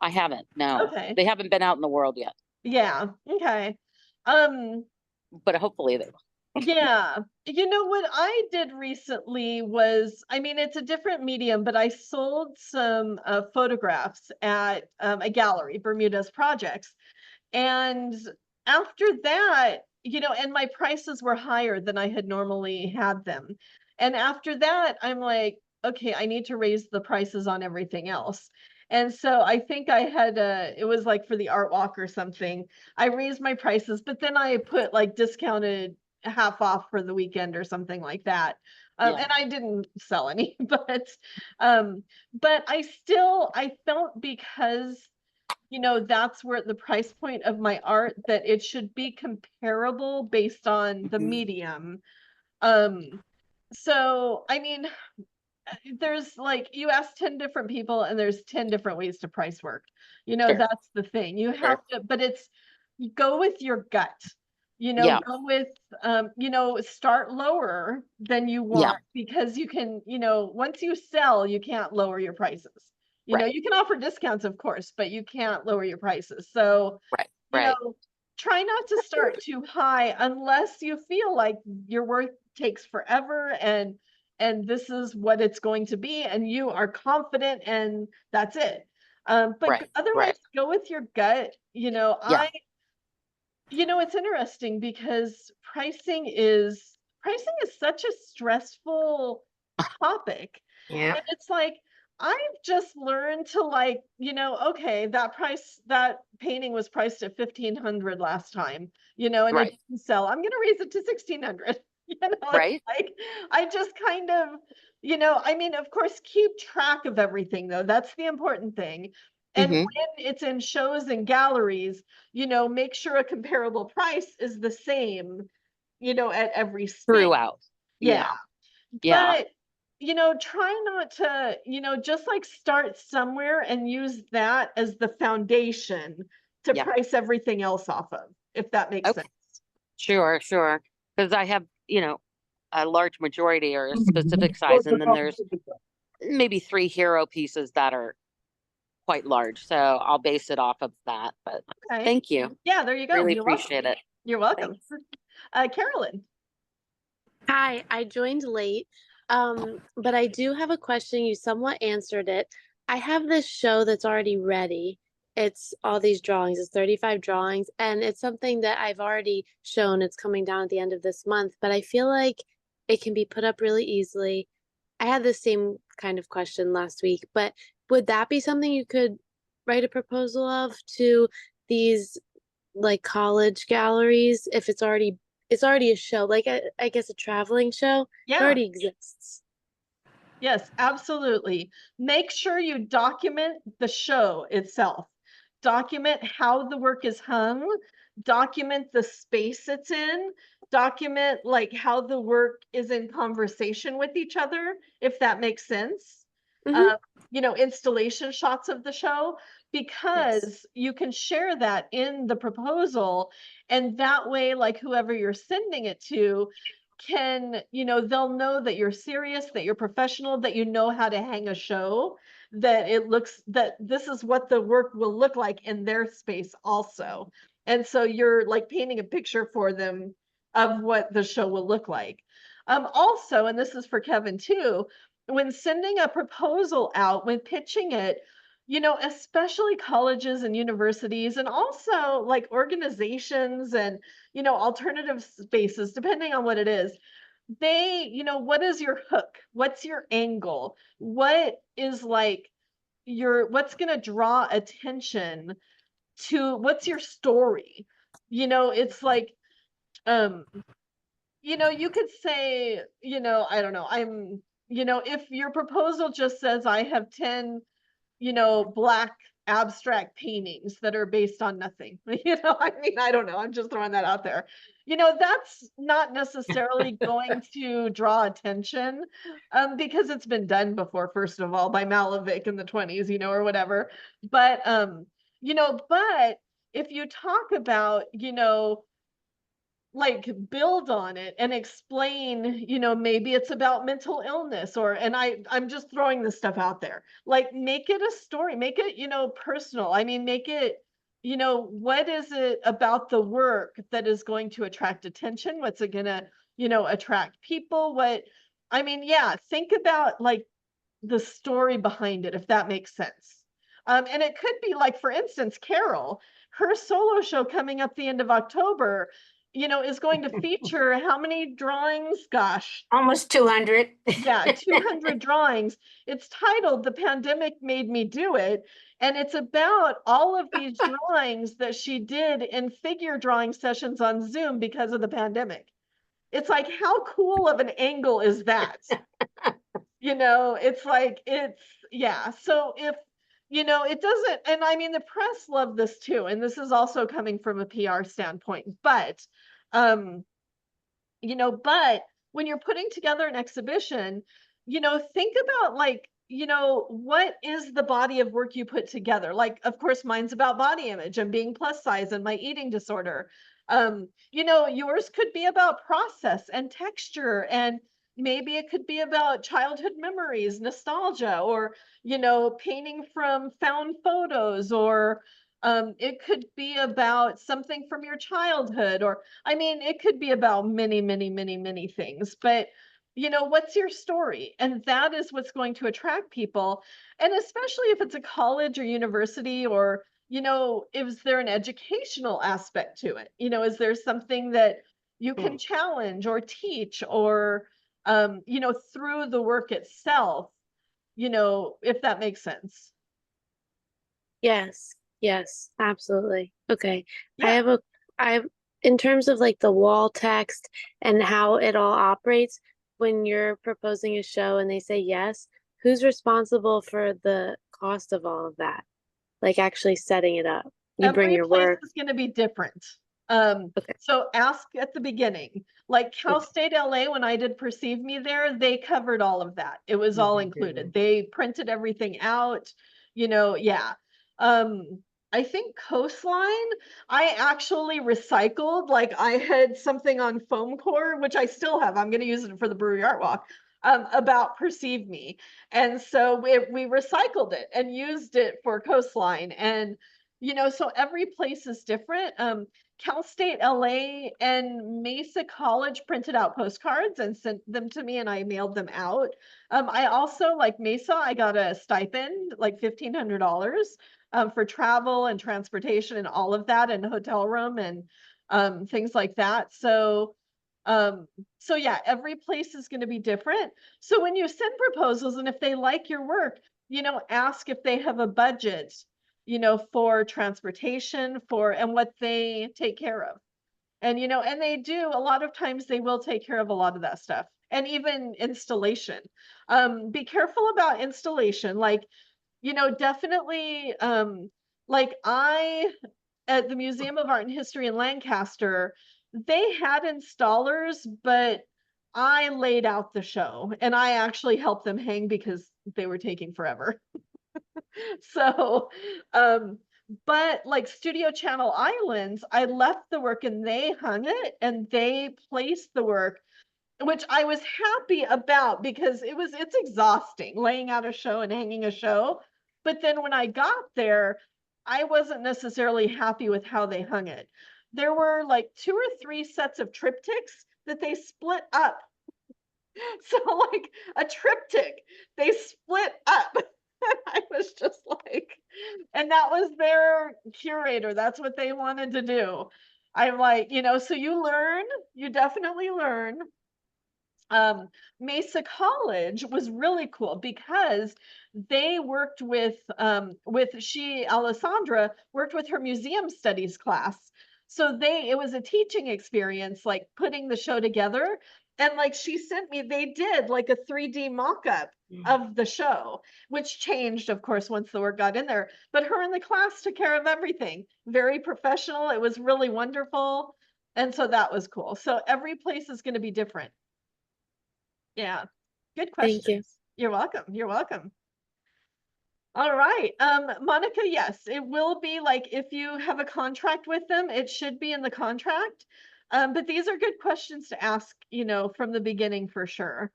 I haven't, no. Okay. They haven't been out in the world yet. Yeah. Okay. But hopefully they will. Yeah. You know what I did recently was, I mean, it's a different medium, but I sold some photographs at a gallery, Bermuda's Projects. And after that, and my prices were higher than I had normally had them. And after that, I'm like, okay, I need to raise the prices on everything else. And so I think I had it was like for the art walk or something. I raised my prices, but then I put like discounted half off for the weekend or something like that. Yeah. And I didn't sell any, but I felt because that's where the price point of my art, that it should be comparable based on the medium. So I mean, there's like, you ask 10 different people and there's 10 different ways to price work. Sure. That's the thing. You have to, but you go with your gut. Yeah. Go with start lower than you want, because you can, once you sell, you can't lower your prices. You can offer discounts, of course, but you can't lower your prices. So, try not to start too high unless you feel like your work takes forever and this is what it's going to be and you are confident and that's it. But otherwise go with your gut. It's interesting because pricing is such a stressful topic. Yeah. And it's like, I've just learned to okay, that painting was priced at 1,500 last time, and it didn't sell. I'm gonna raise it to 1,600. Right. Like I just kind of, I mean, of course, keep track of everything though. That's the important thing. And when it's in shows and galleries, make sure a comparable price is the same, at every space. Throughout. Yeah. Yeah. But try not to, just like start somewhere and use that as the foundation to price everything else off of, if that makes sense. Sure. Because I have, a large majority are a specific size, and then there's maybe 3 hero pieces that are quite large. So I'll base it off of that. But thank you. Yeah, there you go. Really You're appreciate welcome. it. You're welcome. Carolyn. Hi, I joined late, but I do have a question. You somewhat answered it. I have this show that's already ready. It's all these drawings. It's 35 drawings, and it's something that I've already shown. It's coming down at the end of this month, but I feel like it can be put up really easily. I had the same kind of question last week, but would that be something you could write a proposal of to these like college galleries if it's already a show, like I guess a traveling show? It already exists. Yes, absolutely. Make sure you document the show itself. Document how the work is hung. document the space it's in, document like how the work is in conversation with each other, if that makes sense. Installation shots of the show, because you can share that in the proposal, and that way, like whoever you're sending it to can, they'll know that you're serious, that you're professional, that you know how to hang a show, that that this is what the work will look like in their space also. And so you're like painting a picture for them of what the show will look like. Also, and this is for Kevin too, when sending a proposal out, when pitching it, especially colleges and universities, and also like organizations and, alternative spaces, depending on what it is, what is your hook? What's your angle? What is like what's going to draw attention to, what's your story? It's like, you could say, I don't know, if your proposal just says I have 10, black abstract paintings that are based on nothing, I don't know, I'm just throwing that out there. That's not necessarily going to draw attention, because it's been done before, first of all, by Malavik in the 20s, or whatever. But, but if you talk about, like build on it and explain, maybe it's about mental illness, and I'm just throwing this stuff out there. Like, make it a story, make it, personal. I mean, make it, what is it about the work that is going to attract attention? What's it gonna, attract people? Think about like the story behind it, if that makes sense. And it could be like, for instance, Carol, her solo show coming up the end of October, is going to feature how many drawings? Gosh, almost 200. Yeah, 200 drawings. It's titled "The Pandemic Made Me Do It," and it's about all of these drawings that she did in figure drawing sessions on Zoom because of the pandemic. It's like, how cool of an angle is that? It's like, so if, it doesn't, and I mean, the press love this too, and this is also coming from a PR standpoint, but, but when you're putting together an exhibition, think about like, what is the body of work you put together? Like, of course, mine's about body image and being plus size and my eating disorder. Yours could be about process and texture, and maybe it could be about childhood memories, nostalgia, or, painting from found photos, or it could be about something from your childhood, or, it could be about many, many, many, many things. But, what's your story? And that is what's going to attract people. And especially if it's a college or university, or, is there an educational aspect to it? Is there something that you can challenge or teach, or, through the work itself, if that makes sense. Yes, absolutely. Okay. I have, in terms of like the wall text and how it all operates, when you're proposing a show and they say yes, who's responsible for the cost of all of that? Like actually setting it up. You bring your work. Every place is going to be different. So ask at the beginning, like Cal State LA, when I did Perceive Me there, they covered all of that. It was all included. They printed everything out, I think Coastline, I actually recycled, like I had something on foam core, which I still have. I'm going to use it for the Brewery Art Walk, about Perceive Me. And so we recycled it and used it for Coastline. And, so every place is different. Cal State LA and Mesa College printed out postcards and sent them to me, and I mailed them out. I also, like Mesa, I got a stipend, like $1,500. For travel and transportation and all of that, and hotel room and things like that. So yeah, every place is going to be different. So when you send proposals, and if they like your work, ask if they have a budget, for transportation, and what they take care of. And, and they do, a lot of times they will take care of a lot of that stuff, and even installation. Be careful about installation. Like, definitely, like at the Museum of Art and History in Lancaster, they had installers, but I laid out the show and I actually helped them hang because they were taking forever. So, but like Studio Channel Islands, I left the work and they hung it and they placed the work, which I was happy about because it's exhausting laying out a show and hanging a show. But then when I got there, I wasn't necessarily happy with how they hung it. There were like 2 or 3 sets of triptychs that they split up. So like a triptych, they split up. I was just like, and that was their curator. That's what they wanted to do. I'm like, so you learn, you definitely learn. Mesa College was really cool because they worked with Alessandra worked with her museum studies class. So it was a teaching experience, like putting the show together. And like she sent me, they did like a 3D mock-up of the show, which changed, of course, once the work got in there. But her and the class took care of everything. Very professional. It was really wonderful. And so that was cool. So every place is going to be different. Yeah. Good questions. Thank you. You're welcome. You're welcome. All right. Monica, yes, it will be like if you have a contract with them, it should be in the contract. But these are good questions to ask, from the beginning for sure,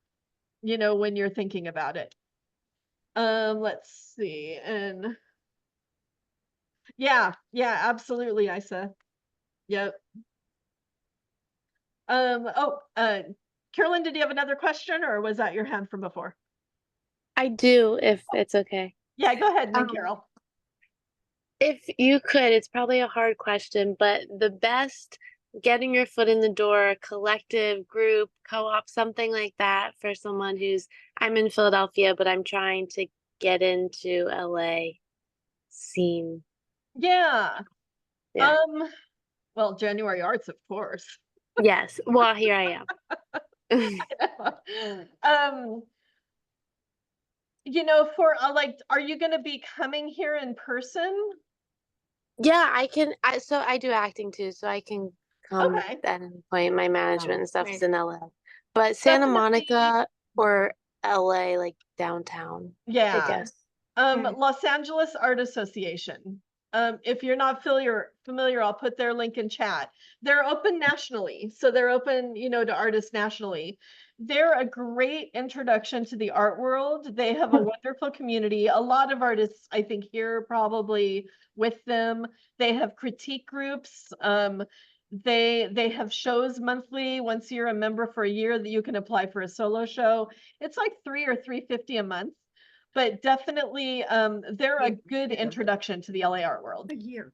when you're thinking about it. Let's see. And yeah, absolutely, Isa. Yep. Carolyn, did you have another question or was that your hand from before? I do, if it's okay. Yeah, go ahead, Carol. If you could, it's probably a hard question, but the best getting your foot in the door, collective, group, co-op, something like that for someone I'm in Philadelphia, but I'm trying to get into LA scene. Yeah. Yeah. Well, January Arts, of course. Yes. Well, here I am. For are you going to be coming here in person? Yeah, I can. So I do acting too, so I can come at any point. My management and stuff is in LA, but Santa Monica or LA, like downtown. Yeah. I guess. Los Angeles Art Association. If you're not familiar, I'll put their link in chat. They're open nationally. So they're open, to artists nationally. They're a great introduction to the art world. They have a wonderful community. A lot of artists, I think, here probably with them. They have critique groups. They have shows monthly. Once you're a member for a year, that you can apply for a solo show. It's like $3 or $3.50 a month. But definitely, they're a good introduction to the LA art world. A year.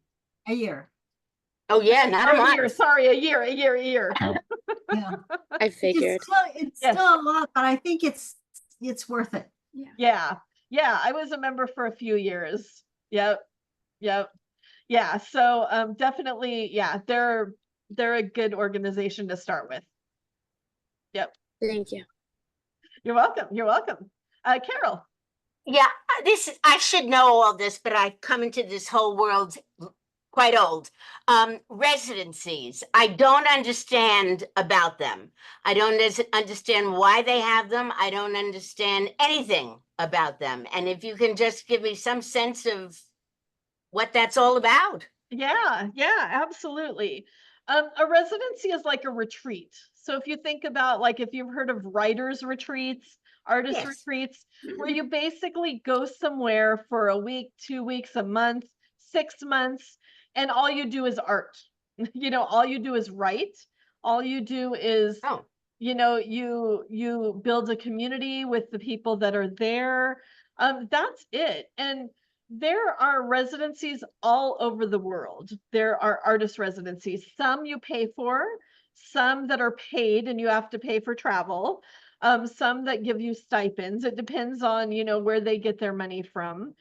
Oh yeah, not a month. year. Sorry, a year. Yeah. I figured. It's still a lot, but I think it's worth it. Yeah. I was a member for a few years. Yep. Yeah. So definitely, they're a good organization to start with. Yep. Thank you. You're welcome. Carol. Yeah, I should know all this, but I come into this whole world quite old. Residencies, I don't understand about them. I don't understand why they have them. I don't understand anything about them. And if you can just give me some sense of what that's all about. Yeah, absolutely. A residency is like a retreat. So if you think about, like, if you've heard of writers' retreats, artist retreats, where you basically go somewhere for a week, 2 weeks, a month, 6 months, and all you do is art. All you do is write. All you do is, you build a community with the people that are there. That's it. And there are residencies all over the world. There are artist residencies. Some you pay for, some that are paid and you have to pay for travel. Some that give you stipends. It depends on, where they get their money from.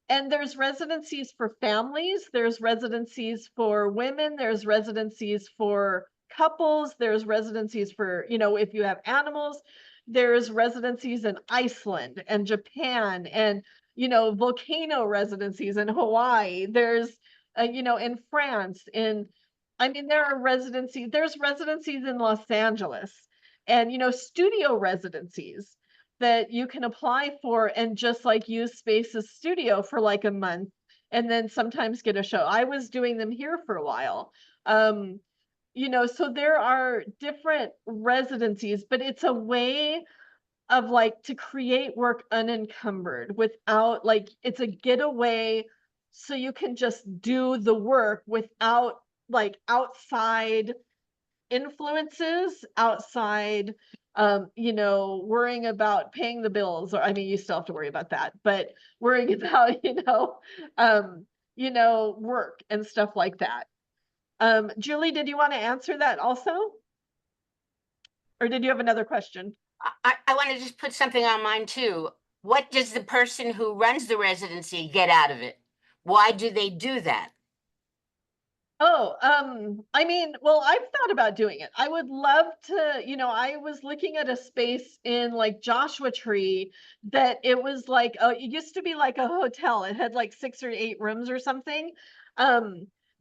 And there's residencies for families. There's residencies for women. There's residencies for couples. There's residencies for, if you have animals. There's residencies in Iceland and Japan and, volcano residencies in Hawaii. There's you know, in France, I mean, there's residencies in Los Angeles and, you know, studio residencies that you can apply for and just like use Space's studio for like a month and then sometimes get a show. I was doing them here for a while. You know, so there are different residencies, but it's a way of like to create work unencumbered without like it's a getaway so you can just do the work without like outside influences, outside you know, worrying about paying the bills, or I mean you still have to worry about that, but worrying about, you know, work and stuff like that. Julie, did you want to answer that also? Or did you have another question? I want to just put something on mine too. What does the person who runs the residency get out of it? Why do they do that? Oh, I mean, well, I've thought about doing it. I would love to, you know, I was looking at a space in like Joshua Tree that it was like, it used to be like a hotel. It had like 6 or 8 rooms or something.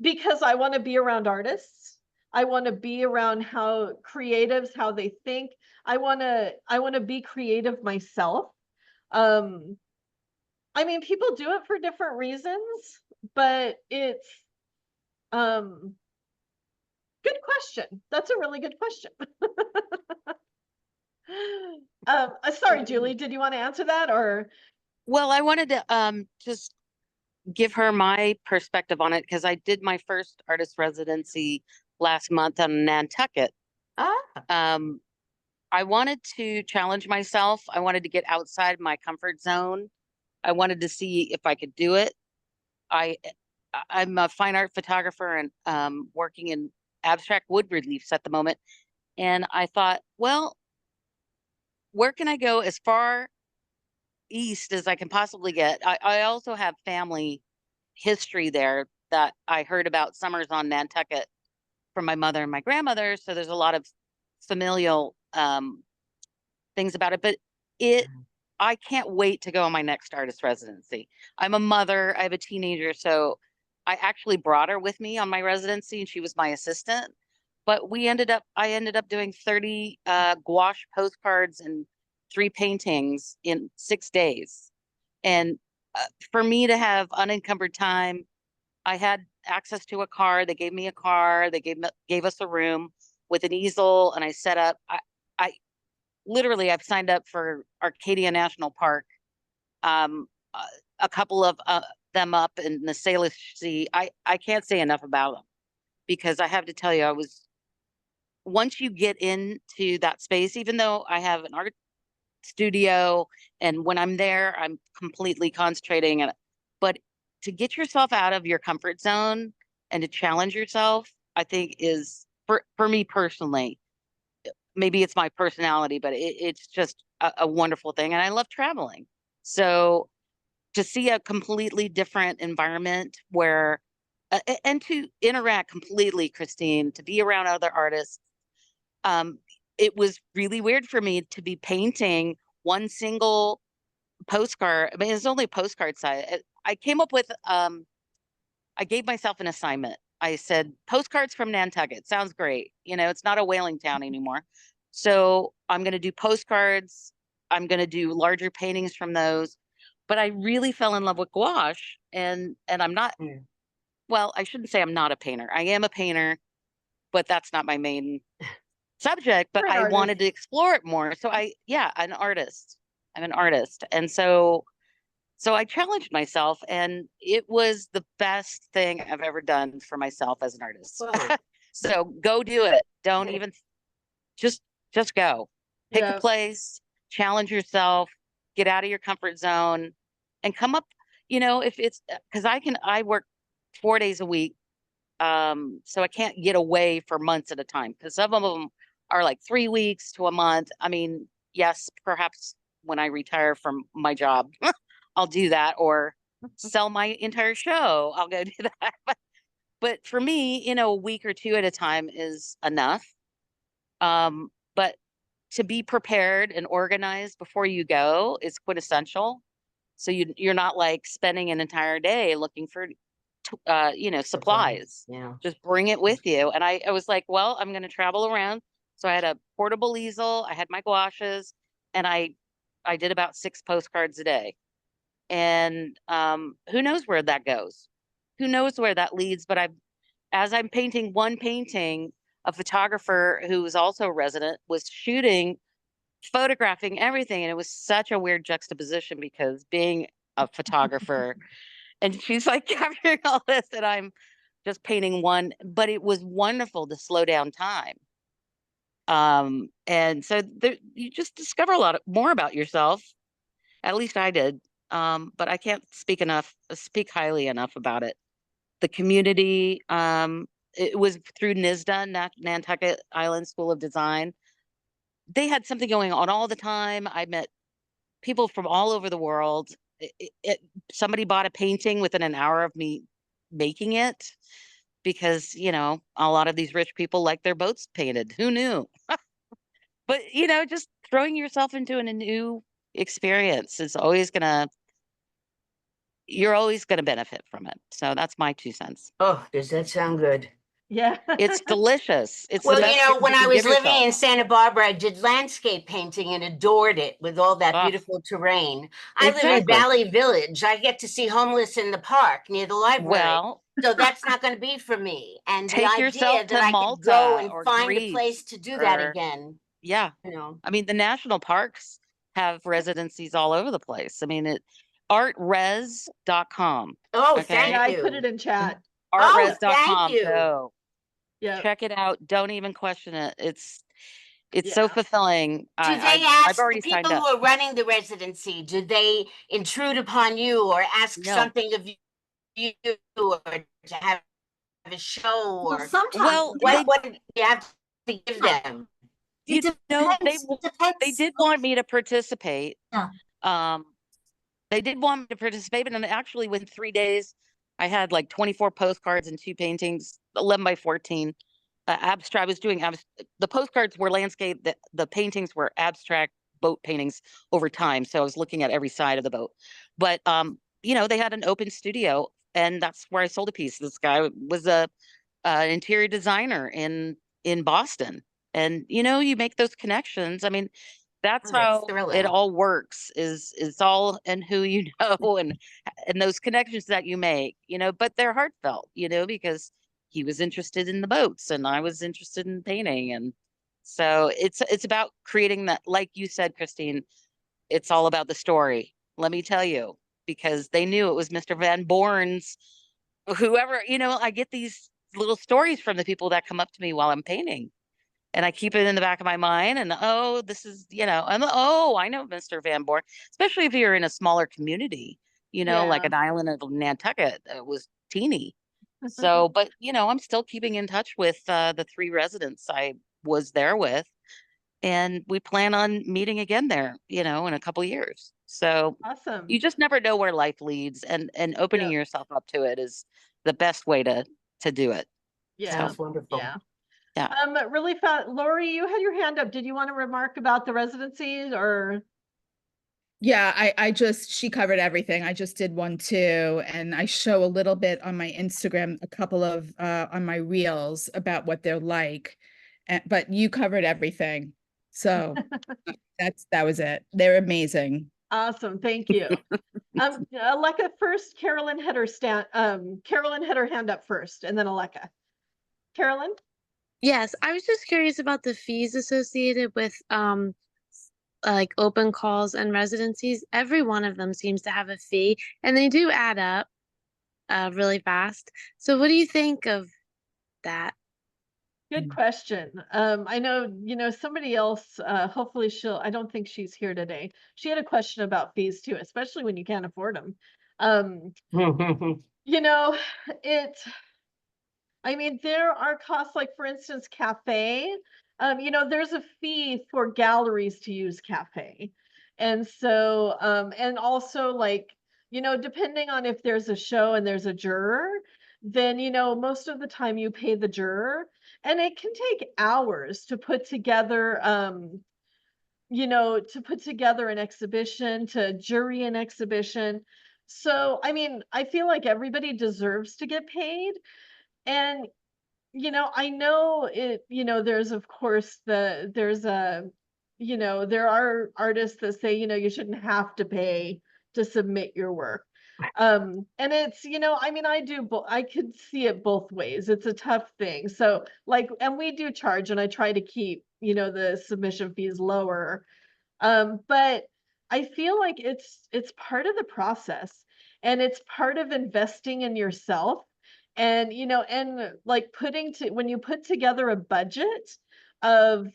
Because I want to be around artists. I want to be around how creatives, how they think. I want to be creative myself. I mean, people do it for different reasons, but it's good question. That's a really good question. Sorry, Julie, did you want to answer that or? Well, I wanted to just give her my perspective on it because I did my first artist residency last month on Nantucket. I wanted to challenge myself. I wanted to get outside my comfort zone. I wanted to see if I could do it. I'm a fine art photographer and working in abstract wood reliefs at the moment. And I thought, well, where can I go as far east as I can possibly get? I also have family history there that I heard about summers on Nantucket from my mother and my grandmother. So there's a lot of familial things about it. But I can't wait to go on my next artist residency. I'm a mother. I have a teenager, so I actually brought her with me on my residency, and she was my assistant. But I ended up doing 30 gouache postcards and 3 paintings in 6 days. And for me to have unencumbered time, I had access to a car. They gave me a car. They gave us a room with an easel, and I set up. I literally I've signed up for Arcadia National Park. A couple of them up in the Salish Sea. I can't say enough about them because I have to tell you, once you get into that space, even though I have an art studio and when I'm there, I'm completely concentrating on it. But to get yourself out of your comfort zone and to challenge yourself, I think is for me personally, maybe it's my personality, but it's just a wonderful thing. And I love traveling. So to see a completely different environment where, and to interact completely, Christine, to be around other artists, it was really weird for me to be painting one single postcard. I mean, it's only a postcard size. I came up with, I gave myself an assignment. I said, postcards from Nantucket. Sounds great. You know, it's not a whaling town anymore. So I'm going to do postcards. I'm going to do larger paintings from those. But I really fell in love with gouache. And I'm not, well, I shouldn't say I'm not a painter. I am a painter, but that's not my main subject. But I wanted to explore it more. So an artist. I'm an artist. And so I challenged myself, and it was the best thing I've ever done for myself as an artist. So go do it. Don't even just go. Pick a place, challenge yourself, get out of your comfort zone, and come up, you know, if it's because I work 4 days a week. So I can't get away for months at a time because some of them are like 3 weeks to a month. I mean, yes, perhaps when I retire from my job, I'll do that, or sell my entire show. I'll go do that. But for me, you know, a week or 2 at a time is enough. But to be prepared and organized before you go is quintessential. So you're not like spending an entire day looking for supplies. Yeah. Just bring it with you. And I was like, well, I'm going to travel around. So I had a portable easel, I had my gouaches, and I did about 6 postcards a day. And who knows where that goes? Who knows where that leads? But as I'm painting one painting, a photographer who was also a resident was shooting, photographing everything. And it was such a weird juxtaposition because being a photographer and she's like capturing all this and I'm just painting one, but it was wonderful to slow down time. And so you just discover a lot more about yourself. At least I did. But I can't speak highly enough about it. The community, it was through NISDA, Nantucket Island School of Design. They had something going on all the time. I met people from all over the world. Somebody bought a painting within an hour of me making it because, a lot of these rich people like their boats painted. Who knew? But, just throwing yourself into a new experience is you're always going to benefit from it. So that's my 2 cents. Oh, does that sound good? Yeah. It's delicious. It's Well, the best gift when you I can was give living yourself. in Santa Barbara, I did landscape painting and adored it with all that beautiful terrain. I live in Exactly. Valley Village. I get to see homeless in the park near the library. Well, so that's not going to be for me. And the take yourself idea to that I Malta could go and or find a Greece place to do that or- again. Yeah. I mean, the national parks have residencies all over the place. I mean, artres.com. Oh, Okay. thank Yeah, I you. put it in chat. Artres.com. thank you. So Yeah. check it out. Don't even question it. It's Yeah. so fulfilling. Do I've they ask already the signed people up. who are running the residency, do they intrude upon you or ask No. something of you or to have a show Well, or sometimes Well, what do you have to give them? you it know, they depends. did want me to participate. Yeah. They did want me to participate, but actually within 3 days, I had like 24 postcards and 2 paintings, 11 by 14. Abstract. I was doing the postcards were landscape. The paintings were abstract boat paintings over time. So I was looking at every side of the boat. But they had an open studio, and that's where I sold a piece. This guy was an interior designer in Boston, and you make those connections. I mean, that's Oh, that's how it thrilling. all works. Is it's all in who you know and those connections that you make. But they're heartfelt. Because he was interested in the boats and I was interested in painting. And so it's about creating that, like you said, Christine, it's all about the story. Let me tell you, because they knew it was Mr. Van Born's, whoever, I get these little stories from the people that come up to me while I'm painting. And I keep it in the back of my mind. And this is, I know Mr. Van Born, especially if you're in a smaller community, like Yeah. an island of Nantucket. It was teeny. So, but I'm still keeping in touch with the 3 residents I was there with, and we plan on meeting again there, in a couple years. So Awesome. you just never know where life leads, and opening Yep. yourself up to it is the best way to do it. Yeah. Sounds wonderful. Yeah. Yeah. Really fast. Lori, you had your hand up. Did you want to remark about the residencies or? Yeah, she covered everything. I just did one too. And I show a little bit on my Instagram, a couple of on my reels about what they're like. But you covered everything. So that was it. They're amazing. Awesome. Thank you. Aleka first, Carolyn had her hand up first, and then Aleka. Carolyn? Yes, I was just curious about the fees associated with like open calls and residencies. Every one of them seems to have a fee, and they do add up really fast. So what do you think of that? Good question. I know, somebody else, hopefully I don't think she's here today. She had a question about fees too, especially when you can't afford them. There are costs, like for instance, cafe. There's a fee for galleries to use cafe. And so, and also depending on if there's a show and there's a juror, then, most of the time you pay the juror, and it can take hours to put together, an exhibition, to jury an exhibition. So, I mean, I feel like everybody deserves to get paid. And, I know there's of course there's a, there are artists that say, you shouldn't have to pay to submit your work. And it's, I mean, I could see it both ways. It's a tough thing. So like, and we do charge, and I try to keep, the submission fees lower. But I feel like it's part of the process, and it's part of investing in yourself. And and like when you put together a budget of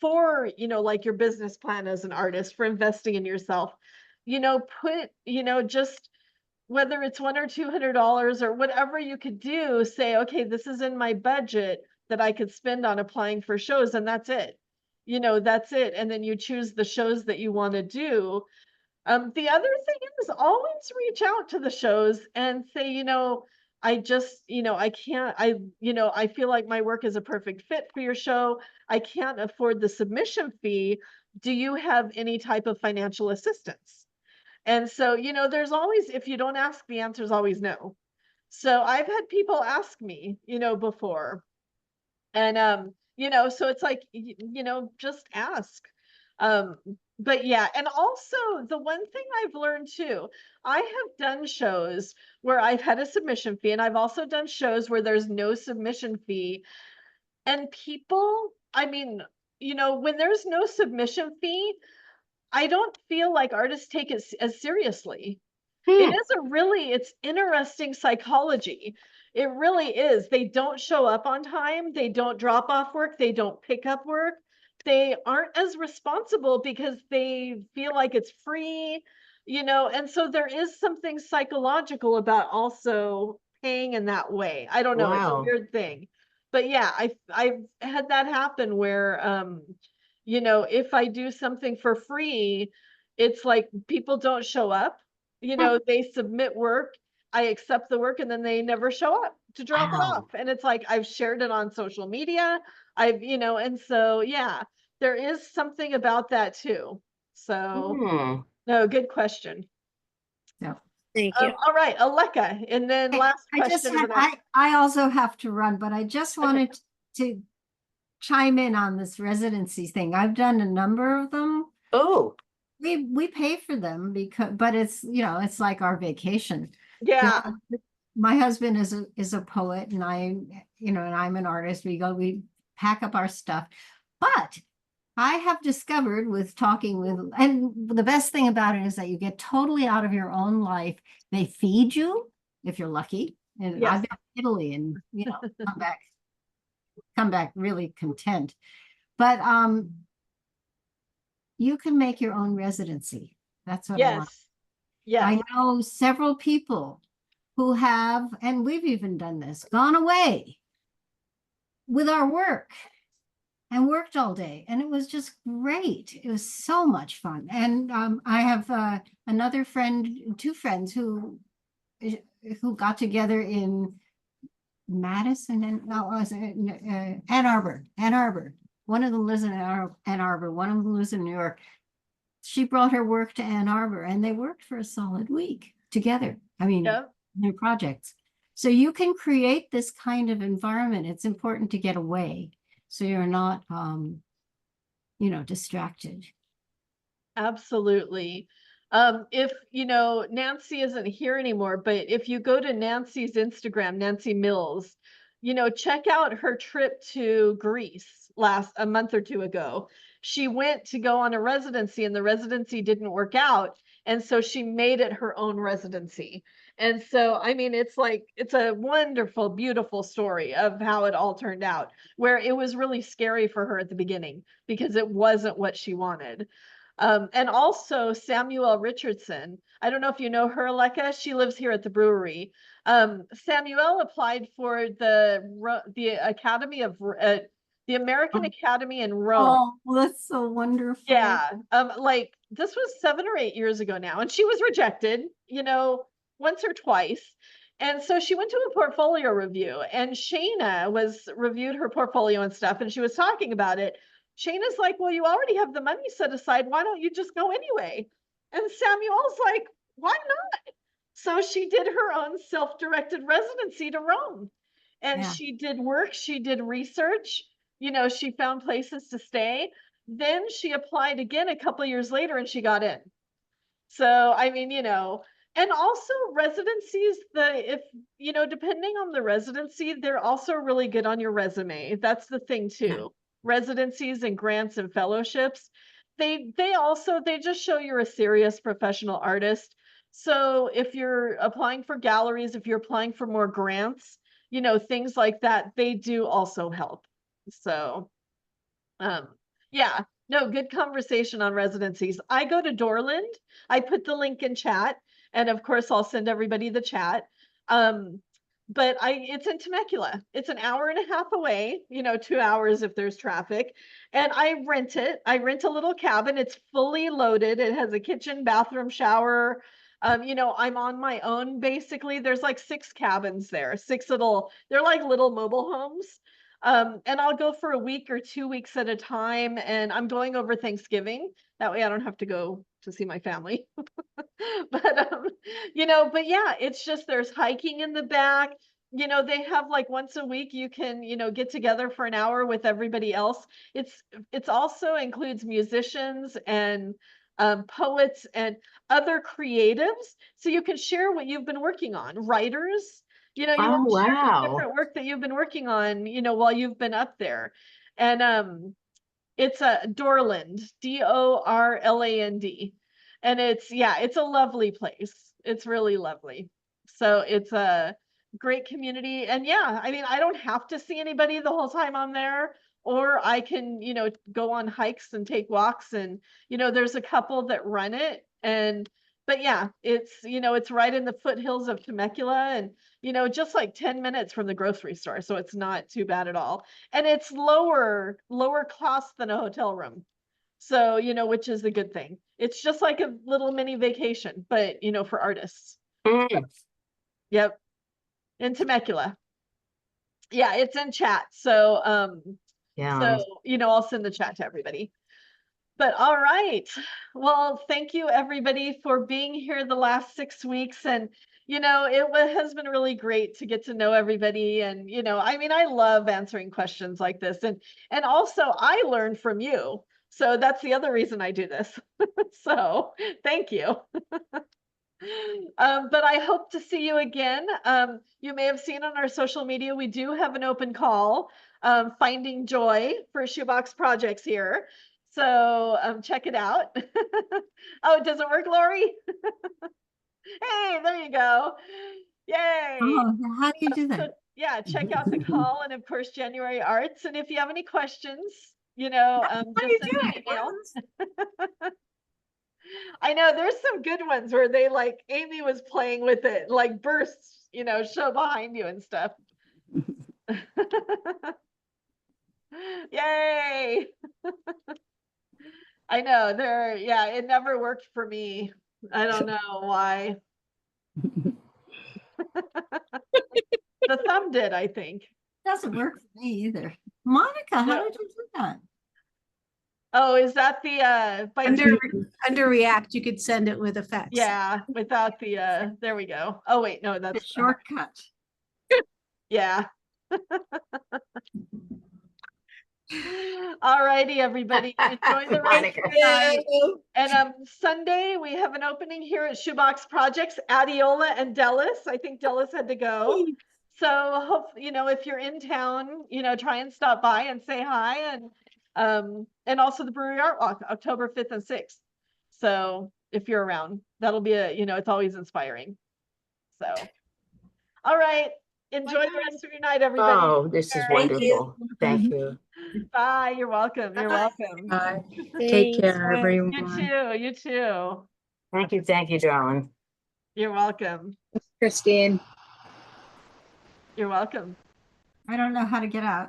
for like your business plan as an artist for investing in yourself, put just whether it's $100 or $200 or whatever you could do, say, okay, this is in my budget that I could spend on applying for shows, and that's it. That's it. And then you choose the shows that you want to do. The other thing is always reach out to the shows and say, I just, I can't, I feel like my work is a perfect fit for your show. I can't afford the submission fee. Do you have any type of financial assistance? And so, there's always, if you don't ask, the answer is always no. So I've had people ask me, before. And, so it's like, just ask. But yeah, and also the one thing I've learned too, I have done shows where I've had a submission fee, and I've also done shows where there's no submission fee. And people, I mean, when there's no submission fee, I don't feel like artists take it as seriously. It's interesting psychology. It really is. They don't show up on time. They don't drop off work. They don't pick up work. They aren't as responsible because they feel like it's free, and so there is something psychological about also paying in that way. I don't know. It's a Wow. weird thing. But yeah, I've had that happen where, if I do something for free, it's like people don't show up. They submit work, I accept the work, and then they never show up to drop it Wow. off. And it's like I've shared it on social media. And so yeah, there is something about that too. So Hmm. no, good question. Yeah. Thank you. All right, Aleka, and then last I just question. had, I also have to run, but I just wanted to chime in on this residency thing. I've done a number of them. Oh, We pay for them but it's, it's like our vacation. Yeah. My husband is a poet, and and I'm an artist. We pack up our stuff. But I have discovered with talking with, and the best thing about it is that you get totally out of your own life. They feed you if you're lucky. And Yes. I've been to Italy and, come back really content. But you can make your own residency. That's what I want. Yes. I know several people who have, and we've even done this, gone away with our work and worked all day. And it was just great. It was so much fun. And I have another friend, two friends who got together in Madison and Ann Arbor. One of them lives in Ann Arbor. One of them lives in New York. She brought her work to Ann Arbor, and they worked for a solid week together. I mean, their projects. So you can create this kind of environment. It's important to get away so you're not, distracted. Absolutely. If Nancy isn't here anymore, but if you go to Nancy's Instagram, Nancy Mills, check out her trip to Greece a month or two ago. She went to go on a residency, and the residency didn't work out. And so she made it her own residency. And so, I mean, it's a wonderful, beautiful story of how it all turned out, where it was really scary for her at the beginning because it wasn't what she wanted. And also Samuelle Richardson. I don't know if you know her, Aleka. She lives here at the brewery. Samuelle applied for the Academy of the American Academy in Rome. Oh, well, that's so wonderful. Yeah. This was 7 or 8 years ago now, and she was rejected, once or twice. And so she went to a portfolio review, and Shayna reviewed her portfolio and stuff, and she was talking about it. Shayna's like, well, you already have the money set aside. Why don't you just go anyway? And Samuelle's like, why not? So she did her own self-directed residency to Rome. And Yeah. she did work, she did research, she found places to stay. Then she applied again a couple years later and she got in. So, I mean, and also residencies, depending on the residency, they're also really good on your resume. That's the thing too. Residencies and grants and fellowships, they just show you're a serious professional artist. So if you're applying for galleries, if you're applying for more grants, things like that, they do also help. So, yeah, no, good conversation on residencies. I go to Dorland. I put the link in chat, and of course I'll send everybody the chat. But it's in Temecula. It's an hour and a half away, 2 hours if there's traffic. And I rent it. I rent a little cabin. It's fully loaded. It has a kitchen, bathroom, shower. I'm on my own basically. There's like 6 cabins there, they're like little mobile homes. And I'll go for a week or 2 weeks at a time, and I'm going over Thanksgiving. That way I don't have to go to see my family. But yeah, it's just there's hiking in the back. They have like once a week you can, get together for an hour with everybody else. It's also includes musicians and poets and other creatives, so you can share what you've been working on. Writers, you Oh, all share the wow. different work that you've been working on, while you've been up there. And it's a Dorland, Dorland. And it's a lovely place. It's really lovely. So it's a great community. And yeah, I mean, I don't have to see anybody the whole time I'm there, or I can, go on hikes and take walks. And, there's a couple that run it. But yeah, it's right in the foothills of Temecula, and, just like 10 minutes from the grocery store. So it's not too bad at all. And it's lower cost than a hotel room. So, which is the good thing. It's just like a little mini vacation, but, for artists. Yep. In Temecula. Yeah, it's in chat. So, Yeah. I'll send the chat to everybody. But all right. Well, thank you everybody for being here the last 6 weeks. And, it has been really great to get to know everybody. And, I mean, I love answering questions like this. And also I learn from you. So that's the other reason I do this. So thank you. But I hope to see you again. You may have seen on our social media, we do have an open call, Finding Joy for Shoebox Projects here. So check it out. Oh, does it work, Lori? Hey, there you go. Yay. Oh, how do you do So, that? yeah, check out the call, and of course, January Arts. And if you have any questions, just send me an email. I know there's some good ones where they Amy was playing with it, like bursts, show behind you and stuff. Yay. I know it never worked for me. I don't know why. The thumb did, I think. Doesn't work for me either. Monica, how did you do that? Oh, is that the by Under React, you could send it with effects. Yeah, without the there we go. Oh wait, no, that's The shortcut. Yeah. All righty, everybody. Enjoy the rest of the night. And Sunday we have an opening here at Shoebox Projects, Adiola and Dallas. I think Dallas had to go. So hope if you're in town, try and stop by and say hi. And also the Brewery Art Walk, October 5th and 6th. So if you're around, that'll be it's always inspiring. So, all right. Enjoy the rest of your night, everybody. Oh, this is wonderful. Thank you. Bye. You're welcome. You're welcome. Bye. Take care, everyone. You too. Thank you, darling. You're welcome. Christine. You're welcome. I don't know how to get out.